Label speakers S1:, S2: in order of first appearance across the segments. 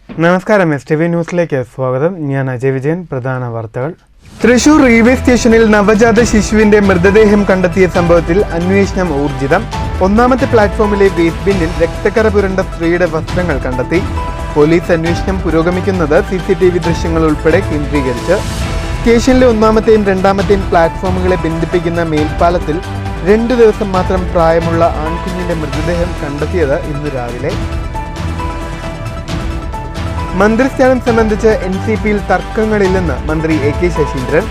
S1: നമസ്കാരം, STV ന്യൂസിലേക്ക് സ്വാഗതം. ഞാൻ അജയ് വിജയൻ. പ്രധാന വാർത്തകൾ. തൃശൂർ റെയിൽവേ സ്റ്റേഷനിൽ നവജാത ശിശുവിന്റെ മൃതദേഹം കണ്ടെത്തിയ സംഭവത്തിൽ അന്വേഷണം ഊർജിതം. ഒന്നാമത്തെ പ്ലാറ്റ്ഫോമിലെ വേസ്റ്റ് ബിന്നിൽ രക്തക്കറ പുരണ്ട സ്ത്രീയുടെ വസ്ത്രങ്ങൾ കണ്ടെത്തി. പോലീസ് അന്വേഷണം പുരോഗമിക്കുന്നത് CCTV ദൃശ്യങ്ങൾ ഉൾപ്പെടെ കേന്ദ്രീകരിച്ച്. സ്റ്റേഷനിലെ ഒന്നാമത്തെയും രണ്ടാമത്തെയും പ്ലാറ്റ്ഫോമുകളെ ബന്ധിപ്പിക്കുന്ന മേൽപ്പാലത്തിൽ 2 ദിവസം മാത്രം പ്രായമുള്ള ആൺകുഞ്ഞിന്റെ മൃതദേഹം കണ്ടെത്തിയത് ഇന്ന് രാവിലെ. മന്ത്രിസ്ഥാനം സംബന്ധിച്ച് NCPയിൽ തർക്കങ്ങളില്ലെന്ന് മന്ത്രി AK ശശീന്ദ്രൻ.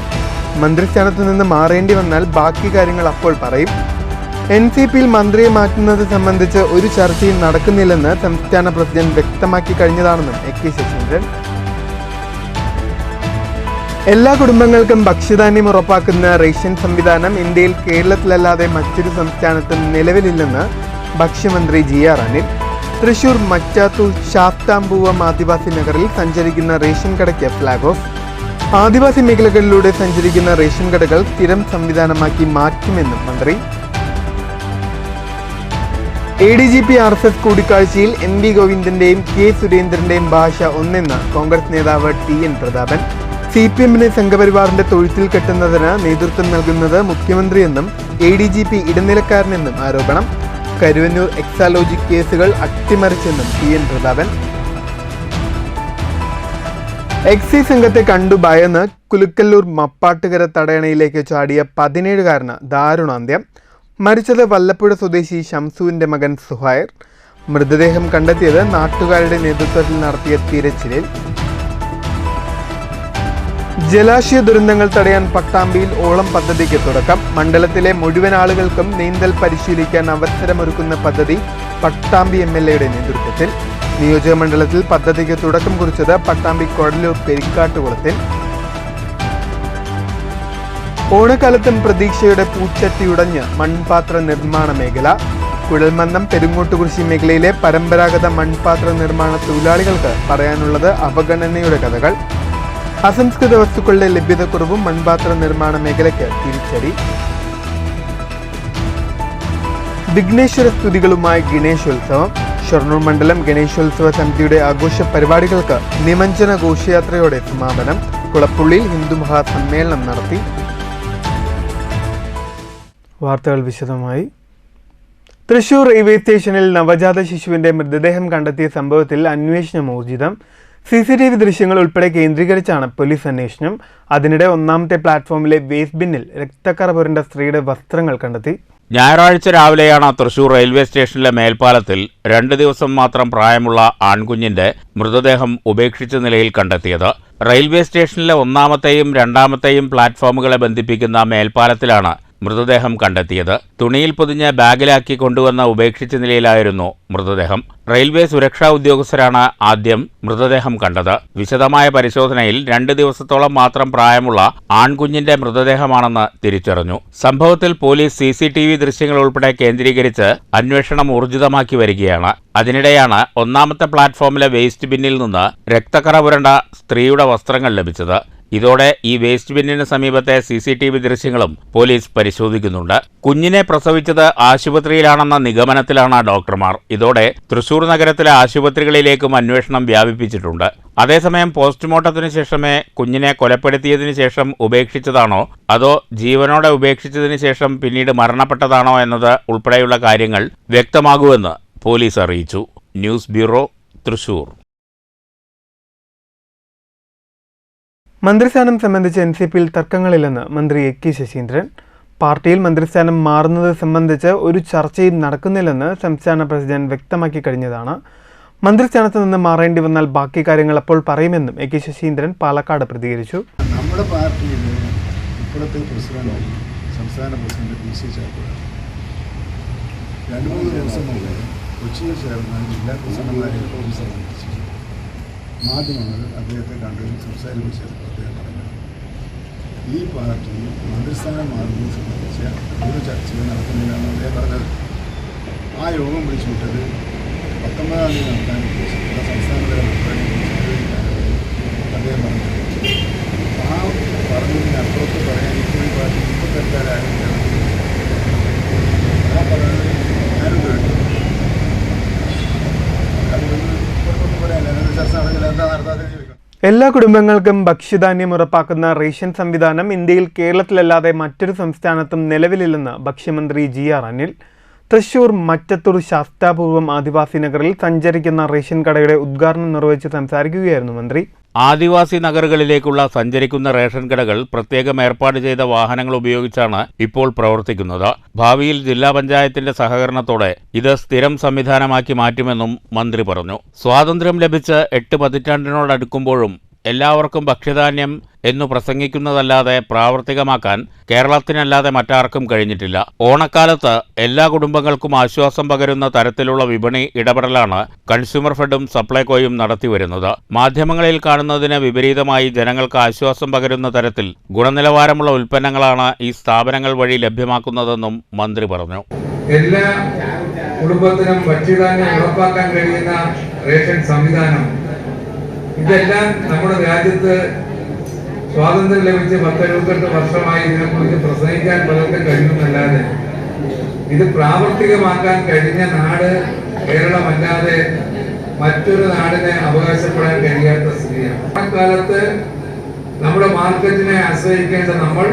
S1: മന്ത്രിസ്ഥാനത്തു നിന്ന് മാറേണ്ടി വന്നാൽ ബാക്കി കാര്യങ്ങൾ അപ്പോൾ പറയും. NCPയിൽ മന്ത്രിയെ മാറ്റുന്നത് സംബന്ധിച്ച് ഒരു ചർച്ചയും നടക്കുന്നില്ലെന്ന് സംസ്ഥാന പ്രസിഡന്റ് വ്യക്തമാക്കി കഴിഞ്ഞതാണെന്നും AK ശശീന്ദ്രൻ. എല്ലാ കുടുംബങ്ങൾക്കും ഭക്ഷ്യധാന്യം ഉറപ്പാക്കുന്ന റേഷൻ സംവിധാനം ഇന്ത്യയിൽ കേരളത്തിലല്ലാതെ മറ്റൊരു സംസ്ഥാനത്തും നിലവിലില്ലെന്ന് ഭക്ഷ്യമന്ത്രി GR അനിൽ. തൃശൂർ മറ്റാത്തൂർ ശാസ്താംപൂവം ആദിവാസി നഗറിൽ സഞ്ചരിക്കുന്ന റേഷൻ കടയ്ക്ക് ഫ്ലാഗ് ഓഫ്. ആദിവാസി മേഖലകളിലൂടെ സഞ്ചരിക്കുന്ന റേഷൻ കടകൾ സ്ഥിരം സംവിധാനമാക്കി മാറ്റുമെന്നും മന്ത്രി. ADGP RSS കൂടിക്കാഴ്ചയിൽ MV ഗോവിന്ദന്റെയും K സുരേന്ദ്രന്റെയും ഭാഷ ഒന്നെന്ന് കോൺഗ്രസ് നേതാവ് TN പ്രതാപൻ. CPMനെ സംഘപരിവാറിന്റെ തൊഴുത്തിൽ കെട്ടുന്നതിന് നേതൃത്വം നൽകുന്നത് മുഖ്യമന്ത്രിയെന്നും ADGP ഇടനിലക്കാരനെന്നും ആരോപണം. കരുവന്നൂർ എക്സാലോജി കേസുകൾ അട്ടിമറിച്ചെന്നും TN പ്രതാപൻ. എക്സൈസ് സംഘത്തെ കണ്ടു ഭയന്ന് കുലുക്കല്ലൂർ മപ്പാട്ടുകര തടയണയിലേക്ക് ചാടിയ 17കാരന് ദാരുണാന്ത്യം. മരിച്ചത് വല്ലപ്പുഴ സ്വദേശി ഷംസുവിന്റെ മകൻ സുഹൈർ. മൃതദേഹം കണ്ടെത്തിയത് നാട്ടുകാരുടെ നേതൃത്വത്തിൽ നടത്തിയ തിരച്ചിലിൽ. ജലാശയ ദുരന്തങ്ങൾ തടയാൻ പട്ടാമ്പിയിൽ ഓളം പദ്ധതിക്ക് തുടക്കം. മണ്ഡലത്തിലെ മുഴുവൻ ആളുകൾക്കും നീന്തൽ പരിശീലിക്കാൻ അവസരമൊരുക്കുന്ന പദ്ധതി പട്ടാമ്പി MLAയുടെ നേതൃത്വത്തിൽ. നിയോജക മണ്ഡലത്തിൽ പദ്ധതിക്ക് തുടക്കം കുറിച്ചത് പട്ടാമ്പി കൊടലൂർ പെരിക്കാട്ടുകുളത്തിൽ. ഓണക്കാലത്തും പ്രതീക്ഷയുടെ പൂച്ചട്ടിയുടഞ്ഞ് മൺപാത്ര നിർമ്മാണ മേഖല. കുഴൽമന്നം പെരുങ്ങോട്ടുകുറിശി മേഖലയിലെ പരമ്പരാഗത മൺപാത്ര നിർമ്മാണ തൊഴിലാളികൾക്ക് പറയാനുള്ളത് അവഗണനയുടെ കഥകൾ. അസംസ്കൃത വസ്തുക്കളുടെ ലഭ്യതക്കുറവും മൺപാത്ര നിർമ്മാണ മേഖലയ്ക്ക് തിരിച്ചടി. വിഘ്നേശ്വര സ്തുതികളുമായി ഗണേശോത്സവം. ഷൊർണൂർ മണ്ഡലം ഗണേശോത്സവ സമിതിയുടെ ആഘോഷ പരിപാടികൾക്ക് നിമഞ്ജന ഘോഷയാത്രയോടെ സമാപനം. കുളപ്പുള്ളിയിൽ ഹിന്ദു മഹാസമ്മേളനം നടത്തി. വാർത്തകൾ വിശദമായി. തൃശൂർ റെയിൽവേ സ്റ്റേഷനിൽ നവജാത ശിശുവിന്റെ മൃതദേഹം കണ്ടെത്തിയ സംഭവത്തിൽ അന്വേഷണം ഊർജിതം. CCTV ദൃശ്യങ്ങൾ ഉൾപ്പെടെ കേന്ദ്രീകരിച്ചാണ് പോലീസ് അന്വേഷണം. അതിനിടെ ഒന്നാമത്തെ പ്ലാറ്റ്ഫോമിലെ വേസ്റ്റ് ബിന്നിൽ രക്തക്കറ പുരണ്ട സ്ത്രീയുടെ വസ്ത്രങ്ങൾ കണ്ടെത്തി.
S2: ഞായറാഴ്ച രാവിലെയാണ് തൃശൂർ റെയിൽവേ സ്റ്റേഷനിലെ മേൽപ്പാലത്തിൽ 2 ദിവസം മാത്രം പ്രായമുള്ള ആൺകുഞ്ഞിന്റെ മൃതദേഹം ഉപേക്ഷിച്ച നിലയിൽ കണ്ടെത്തിയത്. റെയിൽവേ സ്റ്റേഷനിലെ ഒന്നാമത്തെയും രണ്ടാമത്തെയും പ്ലാറ്റ്ഫോമുകളെ ബന്ധിപ്പിക്കുന്ന മേൽപ്പാലത്തിലാണ് മൃതദേഹം കണ്ടെത്തിയത്. തുണിയിൽ പൊതിഞ്ഞ് ബാഗിലാക്കി കൊണ്ടുവന്ന ഉപേക്ഷിച്ച നിലയിലായിരുന്നു മൃതദേഹം. റെയിൽവേ സുരക്ഷാ ഉദ്യോഗസ്ഥരാണ് ആദ്യം മൃതദേഹം കണ്ടത്. വിശദമായ പരിശോധനയിൽ 2 ദിവസത്തോളം മാത്രം പ്രായമുള്ള ആൺകുഞ്ഞിന്റെ മൃതദേഹമാണെന്ന് തിരിച്ചറിഞ്ഞു. സംഭവത്തിൽ പോലീസ് CCTV ദൃശ്യങ്ങൾ ഉൾപ്പെടെ കേന്ദ്രീകരിച്ച് അന്വേഷണം ഊർജിതമാക്കി വരികയാണ്. അതിനിടെയാണ് ഒന്നാമത്തെ പ്ലാറ്റ്ഫോമിലെ വേസ്റ്റ് ബിന്നിൽ നിന്ന് രക്തക്കറ പുരണ്ട സ്ത്രീയുടെ വസ്ത്രങ്ങൾ ലഭിച്ചത്. ഇതോടെ ഈ വേസ്റ്റ് ബിന്നിന് സമീപത്തെ CCTV ദൃശ്യങ്ങളും പോലീസ് പരിശോധിക്കുന്നുണ്ട്. കുഞ്ഞിനെ പ്രസവിച്ചത് ആശുപത്രിയിലാണെന്ന നിഗമനത്തിലാണ് ഡോക്ടർമാർ. ഇതോടെ തൃശൂർ നഗരത്തിലെ ആശുപത്രികളിലേക്കും അന്വേഷണം വ്യാപിപ്പിച്ചിട്ടുണ്ട്. അതേസമയം പോസ്റ്റ്മോർട്ടത്തിനു ശേഷമേ കുഞ്ഞിനെ കൊലപ്പെടുത്തിയതിനു ശേഷം ഉപേക്ഷിച്ചതാണോ അതോ ജീവനോടെ ഉപേക്ഷിച്ചതിനു ശേഷം പിന്നീട് മരണപ്പെട്ടതാണോ എന്നത് ഉൾപ്പെടെയുള്ള കാര്യങ്ങൾ വ്യക്തമാകുമെന്ന് പോലീസ് അറിയിച്ചു. News bureau, Thrissur.
S1: മന്ത്രിസ്ഥാനം സംബന്ധിച്ച് NCPയിൽ തർക്കങ്ങളില്ലെന്ന് മന്ത്രി AK ശശീന്ദ്രൻ. പാർട്ടിയിൽ മന്ത്രിസ്ഥാനം മാറുന്നത് സംബന്ധിച്ച് ഒരു ചർച്ചയും നടക്കുന്നില്ലെന്ന് സംസ്ഥാന പ്രസിഡന്റ് വ്യക്തമാക്കി കഴിഞ്ഞതാണ്. മന്ത്രിസ്ഥാനത്ത് നിന്ന് മാറേണ്ടി വന്നാൽ ബാക്കി കാര്യങ്ങൾ അപ്പോൾ പറയുമെന്നും AK ശശീന്ദ്രൻ പാലക്കാട് പ്രതികരിച്ചു.
S3: നമ്മുടെ പാർട്ടിയിൽ ഇപ്പോഴത്തെ പ്രസിഡന്റ് സംസ്ഥാന പ്രസിഡന്റ് PC ചാക്കോയാണ്. 2-3 ദിവസം മുമ്പ് കൊച്ചിയിൽ ചേർന്ന ജില്ലാ പ്രസിഡന്റുമാരെ സംബന്ധിച്ച് മാധ്യമങ്ങൾ അദ്ദേഹത്തെ കണ്ട് സംസാരിപ്പിച്ചത് അദ്ദേഹം പറഞ്ഞു, ഈ പാർട്ടി മന്ത്രിസ്ഥാനം മാറുന്നത് സംബന്ധിച്ച ഒരു ചർച്ചയും നടക്കുന്നില്ലെന്ന് അദ്ദേഹം പറഞ്ഞത്. ആ യോഗം വിളിച്ചുവിട്ടത് 19-ാം തീയതി നടത്താൻ ഉദ്ദേശിക്കുന്ന സംസ്ഥാനതല പരിപാടിയെക്കുറിച്ച് അദ്ദേഹം പറഞ്ഞു. ആ പറഞ്ഞതിനപ്പുറത്ത് പറയാൻ ഇപ്പോൾ ഈ പാർട്ടി ഇപ്പോൾ തൽക്കാലം ആ പറഞ്ഞത് ഞാനും കേട്ടു. അതുകൊണ്ട് ഇപ്പോഴൊന്നും പറയാനില്ല. ചർച്ച നടക്കില്ല. നടത്താതെ ചോദിക്കണം.
S1: എല്ലാ കുടുംബങ്ങൾക്കും ഭക്ഷ്യധാന്യം ഉറപ്പാക്കുന്ന റേഷൻ സംവിധാനം ഇന്ത്യയിൽ കേരളത്തിലല്ലാതെ മറ്റൊരു സംസ്ഥാനത്തും നിലവിലില്ലെന്ന് ഭക്ഷ്യമന്ത്രി GR അനിൽ. തൃശൂർ മറ്റത്തൂർ ശാസ്താപൂർവം ആദിവാസി നഗറിൽ സഞ്ചരിക്കുന്ന റേഷൻ കടയുടെ ഉദ്ഘാടനം നിർവഹിച്ച് സംസാരിക്കുകയായിരുന്നു മന്ത്രി.
S2: ആദിവാസി നഗറുകളിലേക്കുള്ള സഞ്ചരിക്കുന്ന റേഷൻ കടകൾ പ്രത്യേകം ഏർപ്പാട് ചെയ്ത വാഹനങ്ങൾ ഉപയോഗിച്ചാണ് ഇപ്പോൾ പ്രവർത്തിക്കുന്നത്. ഭാവിയിൽ ജില്ലാ പഞ്ചായത്തിന്റെ സഹകരണത്തോടെ ഇത് സ്ഥിരം സംവിധാനമാക്കി മാറ്റുമെന്നും മന്ത്രി പറഞ്ഞു. സ്വാതന്ത്ര്യം ലഭിച്ച് 8 പതിറ്റാണ്ടിനോടടുക്കുമ്പോഴും എല്ലാവർക്കും ഭക്ഷ്യധാന്യം എന്നു പ്രസംഗിക്കുന്നതല്ലാതെ പ്രാവർത്തികമാക്കാൻ കേരളത്തിനല്ലാതെ മറ്റാർക്കും കഴിഞ്ഞിട്ടില്ല. ഓണക്കാലത്ത് എല്ലാ കുടുംബങ്ങൾക്കും ആശ്വാസം പകരുന്ന തരത്തിലുള്ള വിപണി ഇടപെടലാണ് കൺസ്യൂമർ ഫെഡും സപ്ലൈകോയും നടത്തിവരുന്നത്. മാധ്യമങ്ങളിൽ കാണുന്നതിന് വിപരീതമായി ജനങ്ങൾക്ക് ആശ്വാസം പകരുന്ന തരത്തിൽ ഗുണനിലവാരമുള്ള ഉൽപ്പന്നങ്ങളാണ് ഈ സ്ഥാപനങ്ങൾ വഴി ലഭ്യമാക്കുന്നതെന്നും മന്ത്രി പറഞ്ഞു.
S4: എല്ലാ കുടുംബത്തിനും ഭക്ഷ്യധാന്യം ഉറപ്പാക്കാൻ കഴിയുന്ന റേഷൻ സംവിധാനം, ഇതെല്ലാം നമ്മുടെ രാജ്യത്ത് സ്വാതന്ത്ര്യം ലഭിച്ച് 10-28 വർഷമായി ഇതിനെക്കുറിച്ച് പ്രസംഗിക്കാൻ പലർക്കും കഴിയുന്നല്ലാതെ ഇത് പ്രാവർത്തികമാക്കാൻ കഴിഞ്ഞ നാട് കേരളമല്ലാതെ മറ്റൊരു നാടിനെ അവകാശപ്പെടാൻ കഴിയാത്ത സ്ഥിതിയാണ്. അക്കാലത്ത് നമ്മുടെ മാർക്കറ്റിനെ ആശ്രയിക്കേണ്ട നമ്മൾ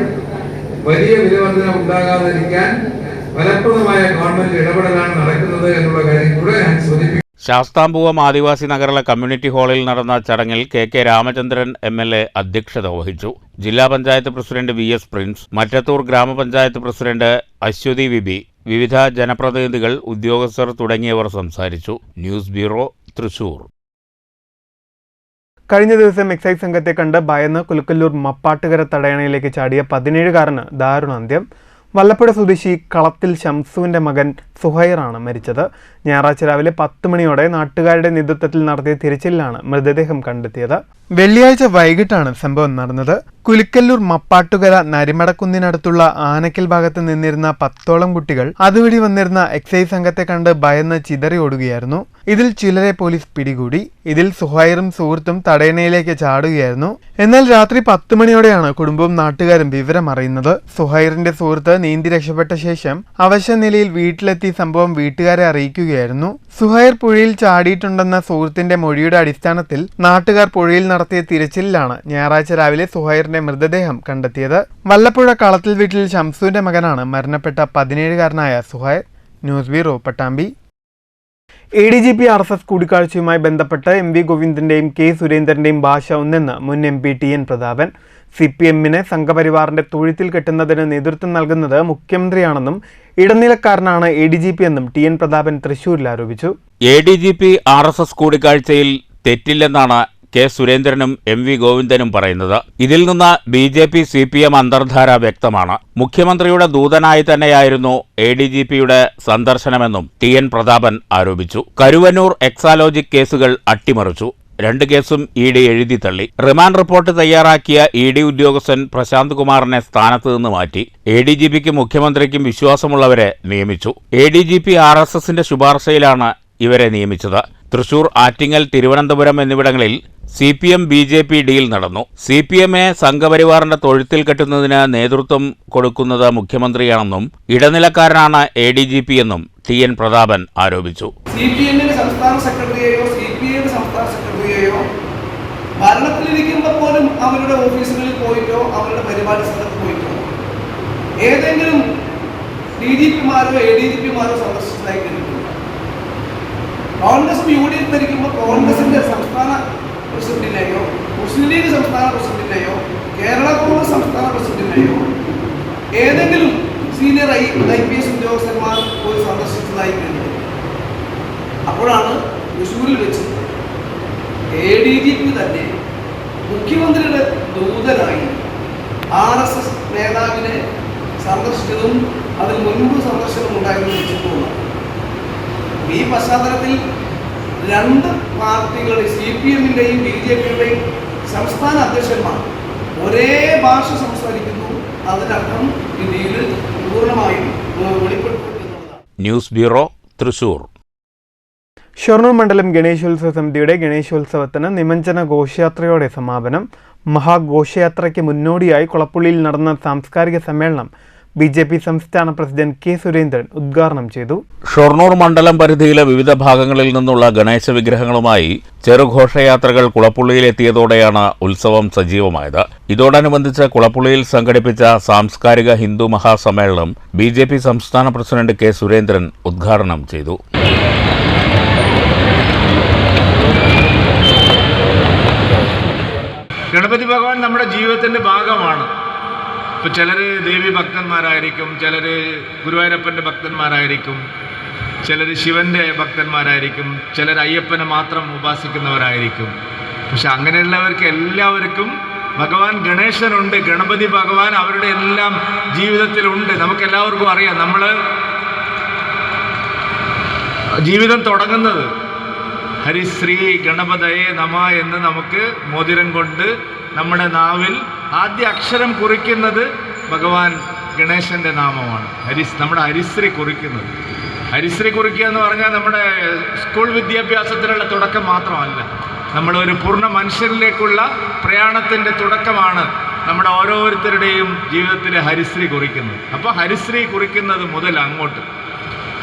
S4: വലിയ വിലവർധന ഉണ്ടാകാതിരിക്കാൻ ഫലപ്രദമായ ഗവൺമെന്റ് ഇടപെടലാണ് നടക്കുന്നത് എന്നുള്ള കാര്യം കൂടെ ഞാൻ സൂചിപ്പിക്കുന്നു.
S2: ശാസ്താംപൂവം ആദിവാസി നഗറിലെ കമ്മ്യൂണിറ്റി ഹാളിൽ നടന്ന ചടങ്ങിൽ KK രാമചന്ദ്രൻ MLA അധ്യക്ഷത വഹിച്ചു. ജില്ലാ panchayat president VS Prince, Mattathur ഗ്രാമപഞ്ചായത്ത് പ്രസിഡന്റ് അശ്വതി വിബി, വിവിധ ജനപ്രതിനിധികൾ, ഉദ്യോഗസ്ഥർ തുടങ്ങിയവർ സംസാരിച്ചു. News bureau, Thrissur.
S1: കഴിഞ്ഞ ദിവസം എക്സൈസ് സംഘത്തെ കണ്ട് ഭയന്ന് കുലുക്കല്ലൂർ മപ്പാട്ടുകര തടയണയിലേക്ക് ചാടിയ 17-കാരന് ദാരുണാന്ത്യം. വല്ലപ്പുഴ സ്വദേശി കളത്തിൽ ഷംസുവിന്റെ മകൻ സുഹൈറാണ് മരിച്ചത്. ഞായറാഴ്ച രാവിലെ 10 മണിയോടെ നാട്ടുകാരുടെ നേതൃത്വത്തിൽ നടത്തിയ തിരച്ചിലിലാണ് മൃതദേഹം കണ്ടെത്തിയത്. വെള്ളിയാഴ്ച വൈകിട്ടാണ് സംഭവം നടന്നത്. കുലിക്കല്ലൂർ മപ്പാട്ടുകര നരിമടക്കുന്നിനടുത്തുള്ള ആനക്കൽ ഭാഗത്ത് നിന്നിരുന്ന 10ഓളം കുട്ടികൾ അതുവഴി വന്നിരുന്ന എക്സൈസ് സംഘത്തെ കണ്ട് ഭയന്ന് ചിതറി ഓടുകയായിരുന്നു. ഇതിൽ ചിലരെ പോലീസ് പിടികൂടി. ഇതിൽ സുഹൈറും സുഹൃത്തും തടയണയിലേക്ക് ചാടുകയായിരുന്നു. എന്നാൽ രാത്രി 10 മണിയോടെയാണ് കുടുംബവും നാട്ടുകാരും വിവരം അറിയുന്നത്. സുഹൈറിന്റെ സുഹൃത്ത് നീന്തി രക്ഷപ്പെട്ട ശേഷം അവശ നിലയിൽ വീട്ടിലെത്തി സംഭവം വീട്ടുകാരെ അറിയിക്കുകയായിരുന്നു. സുഹൈർ പുഴയിൽ ചാടിയിട്ടുണ്ടെന്ന സുഹൃത്തിന്റെ മൊഴിയുടെ അടിസ്ഥാനത്തിൽ നാട്ടുകാർ പുഴയിൽ നടത്തിയ തിരച്ചിലിലാണ് ഞായറാഴ്ച രാവിലെ സുഹൈറിന്റെ മൃതദേഹം കണ്ടെത്തിയത്. വല്ലപ്പുഴ കളത്തിൽ വീട്ടിൽ ഷംസുവിന്റെ മകനാണ് മരണപ്പെട്ട 17-കാരനായ Suhair. News bureau, Pattambi. ADGP RSS കൂടിക്കാഴ്ചയുമായി ബന്ധപ്പെട്ട് MV ഗോവിന്ദന്റെയും K സുരേന്ദ്രന്റെയും ഭാഷ ഒന്നെന്ന് മുൻ MP TN പ്രതാപൻ. CPM-നെ സംഘപരിവാറിന്റെ തൊഴുത്തിൽ കെട്ടുന്നതിന് നേതൃത്വം നൽകുന്നത് മുഖ്യമന്ത്രിയാണെന്നും ഇടനിലക്കാരനാണ് ADGP എന്നും TN പ്രതാപൻ തൃശൂരിൽ ആരോപിച്ചു.
S2: ADGP RSS കൂടിക്കാഴ്ചയിൽ തെറ്റില്ലെന്നാണ് K സുരേന്ദ്രനും MV ഗോവിന്ദനും പറയുന്നത്. ഇതിൽ നിന്ന് BJP CPM അന്തർധാര വ്യക്തമാണ്. മുഖ്യമന്ത്രിയുടെ ദൂതനായി തന്നെയായിരുന്നു ADGPയുടെ സന്ദർശനമെന്നും TN പ്രതാപൻ ആരോപിച്ചു. കരുവന്നൂർ എക്സാലോജിക് കേസുകൾ അട്ടിമറിച്ചു. 2 കേസും ED എഴുതി തള്ളി. റിമാൻഡ് റിപ്പോർട്ട് തയ്യാറാക്കിയ ED ഉദ്യോഗസ്ഥൻ പ്രശാന്ത് കുമാറിനെ സ്ഥാനത്ത് നിന്ന് മാറ്റി. ADGPക്കും മുഖ്യമന്ത്രിക്കും വിശ്വാസമുള്ളവരെ നിയമിച്ചു. ADGP RSSന്റെ ശുപാർശയിലാണ് ഇവരെ നിയമിച്ചത്. തൃശൂർ, ആറ്റിങ്ങൽ, തിരുവനന്തപുരം എന്നിവിടങ്ങളിൽ CPM BJP ഡീൽ നടന്നു. CPM-നെ സംഘപരിവാറിന്റെ തൊഴുത്തിൽ കെട്ടുന്നതിന് നേതൃത്വം കൊടുക്കുന്നത് മുഖ്യമന്ത്രിയാണെന്നും ഇടനിലക്കാരനാണ് ADGP എന്നും TN പ്രതാപൻ ആരോപിച്ചു.
S5: CPM-ന്റെ സംസ്ഥാന സെക്രട്ടറിയെയോ CPI-യുടെ സംസ്ഥാന സെക്രട്ടറിയെയോ ഭരണത്തിലിരിക്കുമ്പോൾ പോലും അവരുടെ ഓഫീസുകളിൽ പോയിട്ടോ അവരുടെ പരിപാടി സ്ഥലത്ത് പോയിട്ടോ ഏതെങ്കിലും DGP-മാരോ ADGP-മാരോ സന്ദർശിച്ചതായി കേട്ടിട്ടുണ്ട്. കോൺഗ്രസും UDF ഭരിക്കുമ്പോൾ കോൺഗ്രസിന്റെ സംസ്ഥാന പ്രസിഡന്റിനെയോ മുസ്ലിം ലീഗ് സംസ്ഥാന പ്രസിഡന്റിനെയോ കേരള കോൺഗ്രസ് സംസ്ഥാന പ്രസിഡന്റിനെയോ ഏതെങ്കിലും സീനിയർ IPS ഉദ്യോഗസ്ഥന്മാർ പോയി സന്ദർശിച്ചതായി കേട്ടിട്ടുണ്ട്. അപ്പോഴാണ് തൃശ്ശൂരിൽ വെച്ച് ADGP തന്നെ മുഖ്യമന്ത്രിയുടെ ദൂതനായി RSS നേതാവിനെ സന്ദർശിച്ചതും അതിന് മുൻപ് സന്ദർശനം ഉണ്ടായിരുന്നു വെച്ചിട്ടുള്ളതാണ്. ഈ പശ്ചാത്തലത്തിൽ 2 പാർട്ടികളുടെ CPM-ന്റെയും BJP-യുടെയും സംസ്ഥാന അധ്യക്ഷന്മാർ ഒരേ ഭാഷ സംസാരിക്കുന്നു. അതിനർത്ഥം ഈ ഡീല് പൂർണ്ണമായും വെളിപ്പെടുത്തുന്നതാണ്.
S2: News bureau, Thrissur.
S1: ഷൊർണൂർ മണ്ഡലം ഗണേശോത്സവ സമിതിയുടെ ഗണേശോത്സവത്തിന് നിമഞ്ജന ഘോഷയാത്രയോടെ സമാപനം. മഹാഘോഷയാത്രയ്ക്ക് മുന്നോടിയായി കൊളപ്പുള്ളിയിൽ നടന്ന സാംസ്കാരിക സമ്മേളനം BJP സംസ്ഥാന പ്രസിഡന്റ് K. സുരേന്ദ്രൻ ഉദ്ഘാടനം ചെയ്തു.
S2: ഷൊർണൂർ മണ്ഡലം പരിധിയിലെ വിവിധ ഭാഗങ്ങളിൽ നിന്നുള്ള ഗണേശ വിഗ്രഹങ്ങളുമായി ചെറുഘോഷയാത്രകൾ കുളപ്പുള്ളിയിലെത്തിയതോടെയാണ് ഉത്സവം സജീവമായത്. ഇതോടനുബന്ധിച്ച് കുളപ്പുള്ളിയിൽ സംഘടിപ്പിച്ച സാംസ്കാരിക ഹിന്ദു മഹാസമ്മേളനം BJP സംസ്ഥാന പ്രസിഡന്റ് K. സുരേന്ദ്രൻ ഉദ്ഘാടനം ചെയ്തു.
S6: ഗണപതി ഭഗവാൻ നമ്മുടെ ജീവിതത്തിൻ്റെ ഭാഗമാണ്. ഇപ്പോൾ ചിലർ ദേവി ഭക്തന്മാരായിരിക്കും, ചിലർ ഗുരുവായൂരപ്പൻ്റെ ഭക്തന്മാരായിരിക്കും, ചിലർ ശിവൻ്റെ ഭക്തന്മാരായിരിക്കും, ചിലർ അയ്യപ്പനെ മാത്രം ഉപാസിക്കുന്നവരായിരിക്കും. പക്ഷെ അങ്ങനെയുള്ളവർക്ക് എല്ലാവർക്കും ഭഗവാൻ ഗണേശനുണ്ട്, ഗണപതി ഭഗവാൻ അവരുടെ എല്ലാം ജീവിതത്തിലുണ്ട്. നമുക്കെല്ലാവർക്കും അറിയാം, നമ്മൾ ജീവിതം തുടങ്ങുന്നത് ഹരിശ്രീ ഗണപതയെ നമ എന്ന് നമുക്ക് മോതിരം കൊണ്ട് നമ്മുടെ നാവിൽ ആദ്യ അക്ഷരം കുറിക്കുന്നത് ഭഗവാൻ ഗണേശൻ്റെ നാമമാണ്. നമ്മുടെ ഹരിശ്രീ കുറിക്കുന്നത്. ഹരിശ്രീ കുറിക്കുക എന്ന് പറഞ്ഞാൽ നമ്മുടെ സ്കൂൾ വിദ്യാഭ്യാസത്തിനുള്ള തുടക്കം മാത്രമല്ല, നമ്മളൊരു പൂർണ്ണ മനുഷ്യരിലേക്കുള്ള പ്രയാണത്തിൻ്റെ തുടക്കമാണ് നമ്മുടെ ഓരോരുത്തരുടെയും ജീവിതത്തിലെ ഹരിശ്രീ കുറിക്കുന്നത്. അപ്പോൾ ഹരിശ്രീ കുറിക്കുന്നത് മുതൽ അങ്ങോട്ട്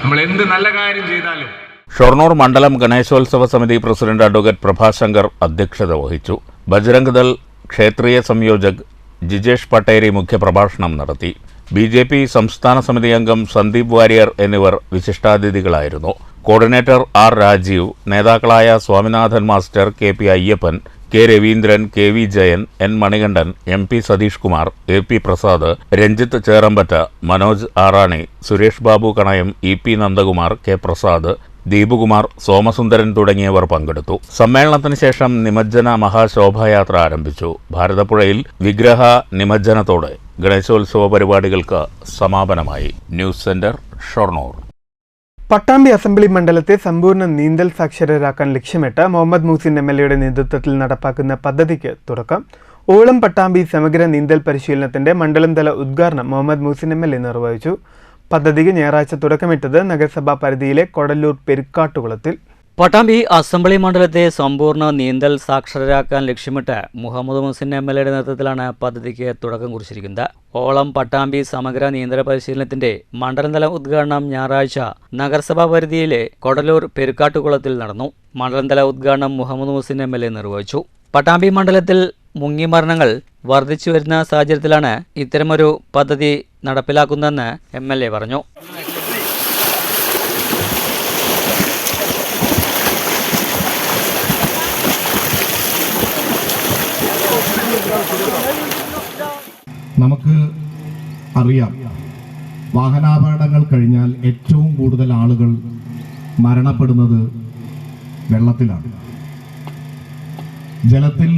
S6: നമ്മൾ എന്ത് നല്ല കാര്യം ചെയ്താലും.
S2: ഷൊർണൂർ മണ്ഡലം ഗണേശോത്സവ സമിതി പ്രസിഡന്റ് അഡ്വക്കേറ്റ് പ്രഭാശങ്കർ അധ്യക്ഷത വഹിച്ചു. ബജ്രംഗ് ദൾ ക്ഷേത്രീയ സംയോജക് ജിജേഷ് പട്ടേരി മുഖ്യപ്രഭാഷണം നടത്തി. BJP സംസ്ഥാന സമിതി അംഗം സന്ദീപ് വാര്യർ എന്നിവർ വിശിഷ്ടാതിഥികളായിരുന്നു. Coordinator R. രാജീവ്, നേതാക്കളായ Swaminathan master, KP Ayyappan, K. Raveendran, KV Jayan, N. Manikandan, MP Satheesh Kumar, AP Prasad, Ranjith Cherambatta, Manoj Arani, Suresh Babu Kanayam, EP Nandakumar, K. Prasad, Deepukumar, Somasundaran തുടങ്ങിയവർ പങ്കെടുത്തു. സമ്മേളനത്തിന് ശേഷം നിമജ്ജന മഹാശോഭായാത്ര ആരംഭിച്ചു. ഭാരതപ്പുഴയിൽ വിഗ്രഹ നിമജ്ജനത്തോടെ ഗണേശോത്സവ പരിപാടികൾക്ക് സമാപനമായി. News centre, Shoranur.
S1: Pattambi assembly മണ്ഡലത്തെ സമ്പൂർണ്ണ നീന്തൽ സാക്ഷരരാക്കാൻ ലക്ഷ്യമിട്ട് മുഹമ്മദ് മൂസിൻ MLA യുടെ നേതൃത്വത്തിൽ നടപ്പാക്കുന്ന പദ്ധതിക്ക് തുടക്കം. ഓളം പട്ടാമ്പി സമഗ്ര നീന്തൽ പരിശീലനത്തിന്റെ മണ്ഡലം തല ഉദ്ഘാടനം മുഹമ്മദ് മൂസിൻ MLA നിർവഹിച്ചു. പദ്ധതിക്ക് ഞായറാഴ്ച തുടക്കമിട്ടത് നഗരസഭാ പരിധിയിലെ കൊടല്ലൂർ പെരുക്കാട്ടുകുളത്തിൽ.
S7: പട്ടാമ്പി അസംബ്ലി മണ്ഡലത്തെ സമ്പൂർണ്ണ നീന്തൽ സാക്ഷരരാക്കാൻ ലക്ഷ്യമിട്ട് മുഹമ്മദ് മൂസിൻ MLA യുടെ നേതൃത്വത്തിലാണ് പദ്ധതിക്ക് തുടക്കം കുറിച്ചിരിക്കുന്നത്. ഓളം പട്ടാമ്പി സമഗ്ര നീന്തൽ പരിശീലനത്തിന്റെ മണ്ഡലതല ഉദ്ഘാടനം ഞായറാഴ്ച നഗരസഭാ പരിധിയിലെ കൊടലൂർ പെരുക്കാട്ടുകുളത്തിൽ നടന്നു. മണ്ഡലതല ഉദ്ഘാടനം മുഹമ്മദ് മൂസിൻ MLA നിർവഹിച്ചു. പട്ടാമ്പി മണ്ഡലത്തിൽ മുങ്ങിമരണങ്ങൾ വർദ്ധിച്ചു വരുന്ന സാഹചര്യത്തിലാണ് ഇത്തരമൊരു പദ്ധതി നടപ്പിലാക്കുന്നതെന്ന് MLA പറഞ്ഞു.
S8: നമുക്ക് അറിയാം, വാഹനാപകടങ്ങൾ കഴിഞ്ഞാൽ ഏറ്റവും കൂടുതൽ ആളുകൾ മരണപ്പെടുന്നത് വെള്ളത്തിലാണ്. ജലത്തിൽ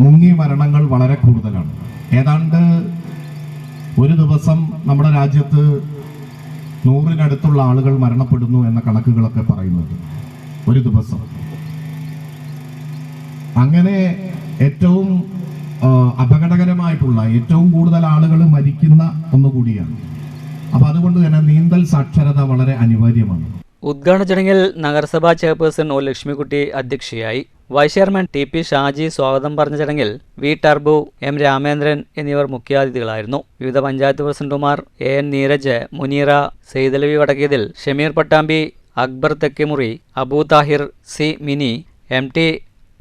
S8: മുങ്ങി മരണങ്ങൾ വളരെ കൂടുതലാണ്. ഏതാണ്ട് ഒരു ദിവസം നമ്മുടെ രാജ്യത്ത് 100-നടുത്തുള്ള ആളുകൾ മരണപ്പെടുന്നു എന്ന കണക്കുകളൊക്കെ പറയുന്നത് ഒരു ദിവസം. അങ്ങനെ ഏറ്റവും അപകടകരമായിട്ടുള്ള, ഏറ്റവും കൂടുതൽ ആളുകൾ മരിക്കുന്ന ഒന്നുകൂടിയാണ്. അപ്പൊ അതുകൊണ്ട് തന്നെ നീന്തൽ സാക്ഷരത വളരെ അനിവാര്യമാണ്.
S7: ഉദ്ഘാടന ചടങ്ങിൽ നഗരസഭാ ചെയർപേഴ്സൺ O. ലക്ഷ്മിക്കുട്ടി അധ്യക്ഷയായി. വൈസ് ചെയർമാൻ TP ഷാജി സ്വാഗതം പറഞ്ഞ ചടങ്ങിൽ V. ടർബു, M. രാമേന്ദ്രൻ എന്നിവർ മുഖ്യാതിഥികളായിരുന്നു. വിവിധ പഞ്ചായത്ത് പ്രസിഡന്റുമാർ AN. Neeraj, Muneera, Saithalavi Vadakkethil, Shameer Pattambi, Akbar Thekkemuri, Abu Thahir, C. Mini, MT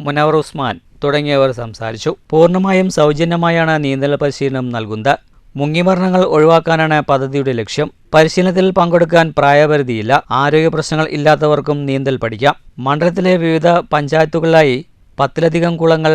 S7: Munavar Usman തുടങ്ങിയവർ സംസാരിച്ചു. പൂർണ്ണമായും സൗജന്യമായാണ് നീന്തൽ പരിശീലനം നൽകുന്നത്. മുങ്ങിമരണങ്ങൾ ഒഴിവാക്കാനാണ് പദ്ധതിയുടെ ലക്ഷ്യം. പരിശീലനത്തിൽ പങ്കെടുക്കാൻ പ്രായപരിധിയില്ല. ആരോഗ്യ പ്രശ്നങ്ങൾ ഇല്ലാത്തവർക്കും നീന്തൽ പഠിക്കാം. മണ്ഡലത്തിലെ വിവിധ പഞ്ചായത്തുകളിലായി 10-ലധികം കുളങ്ങൾ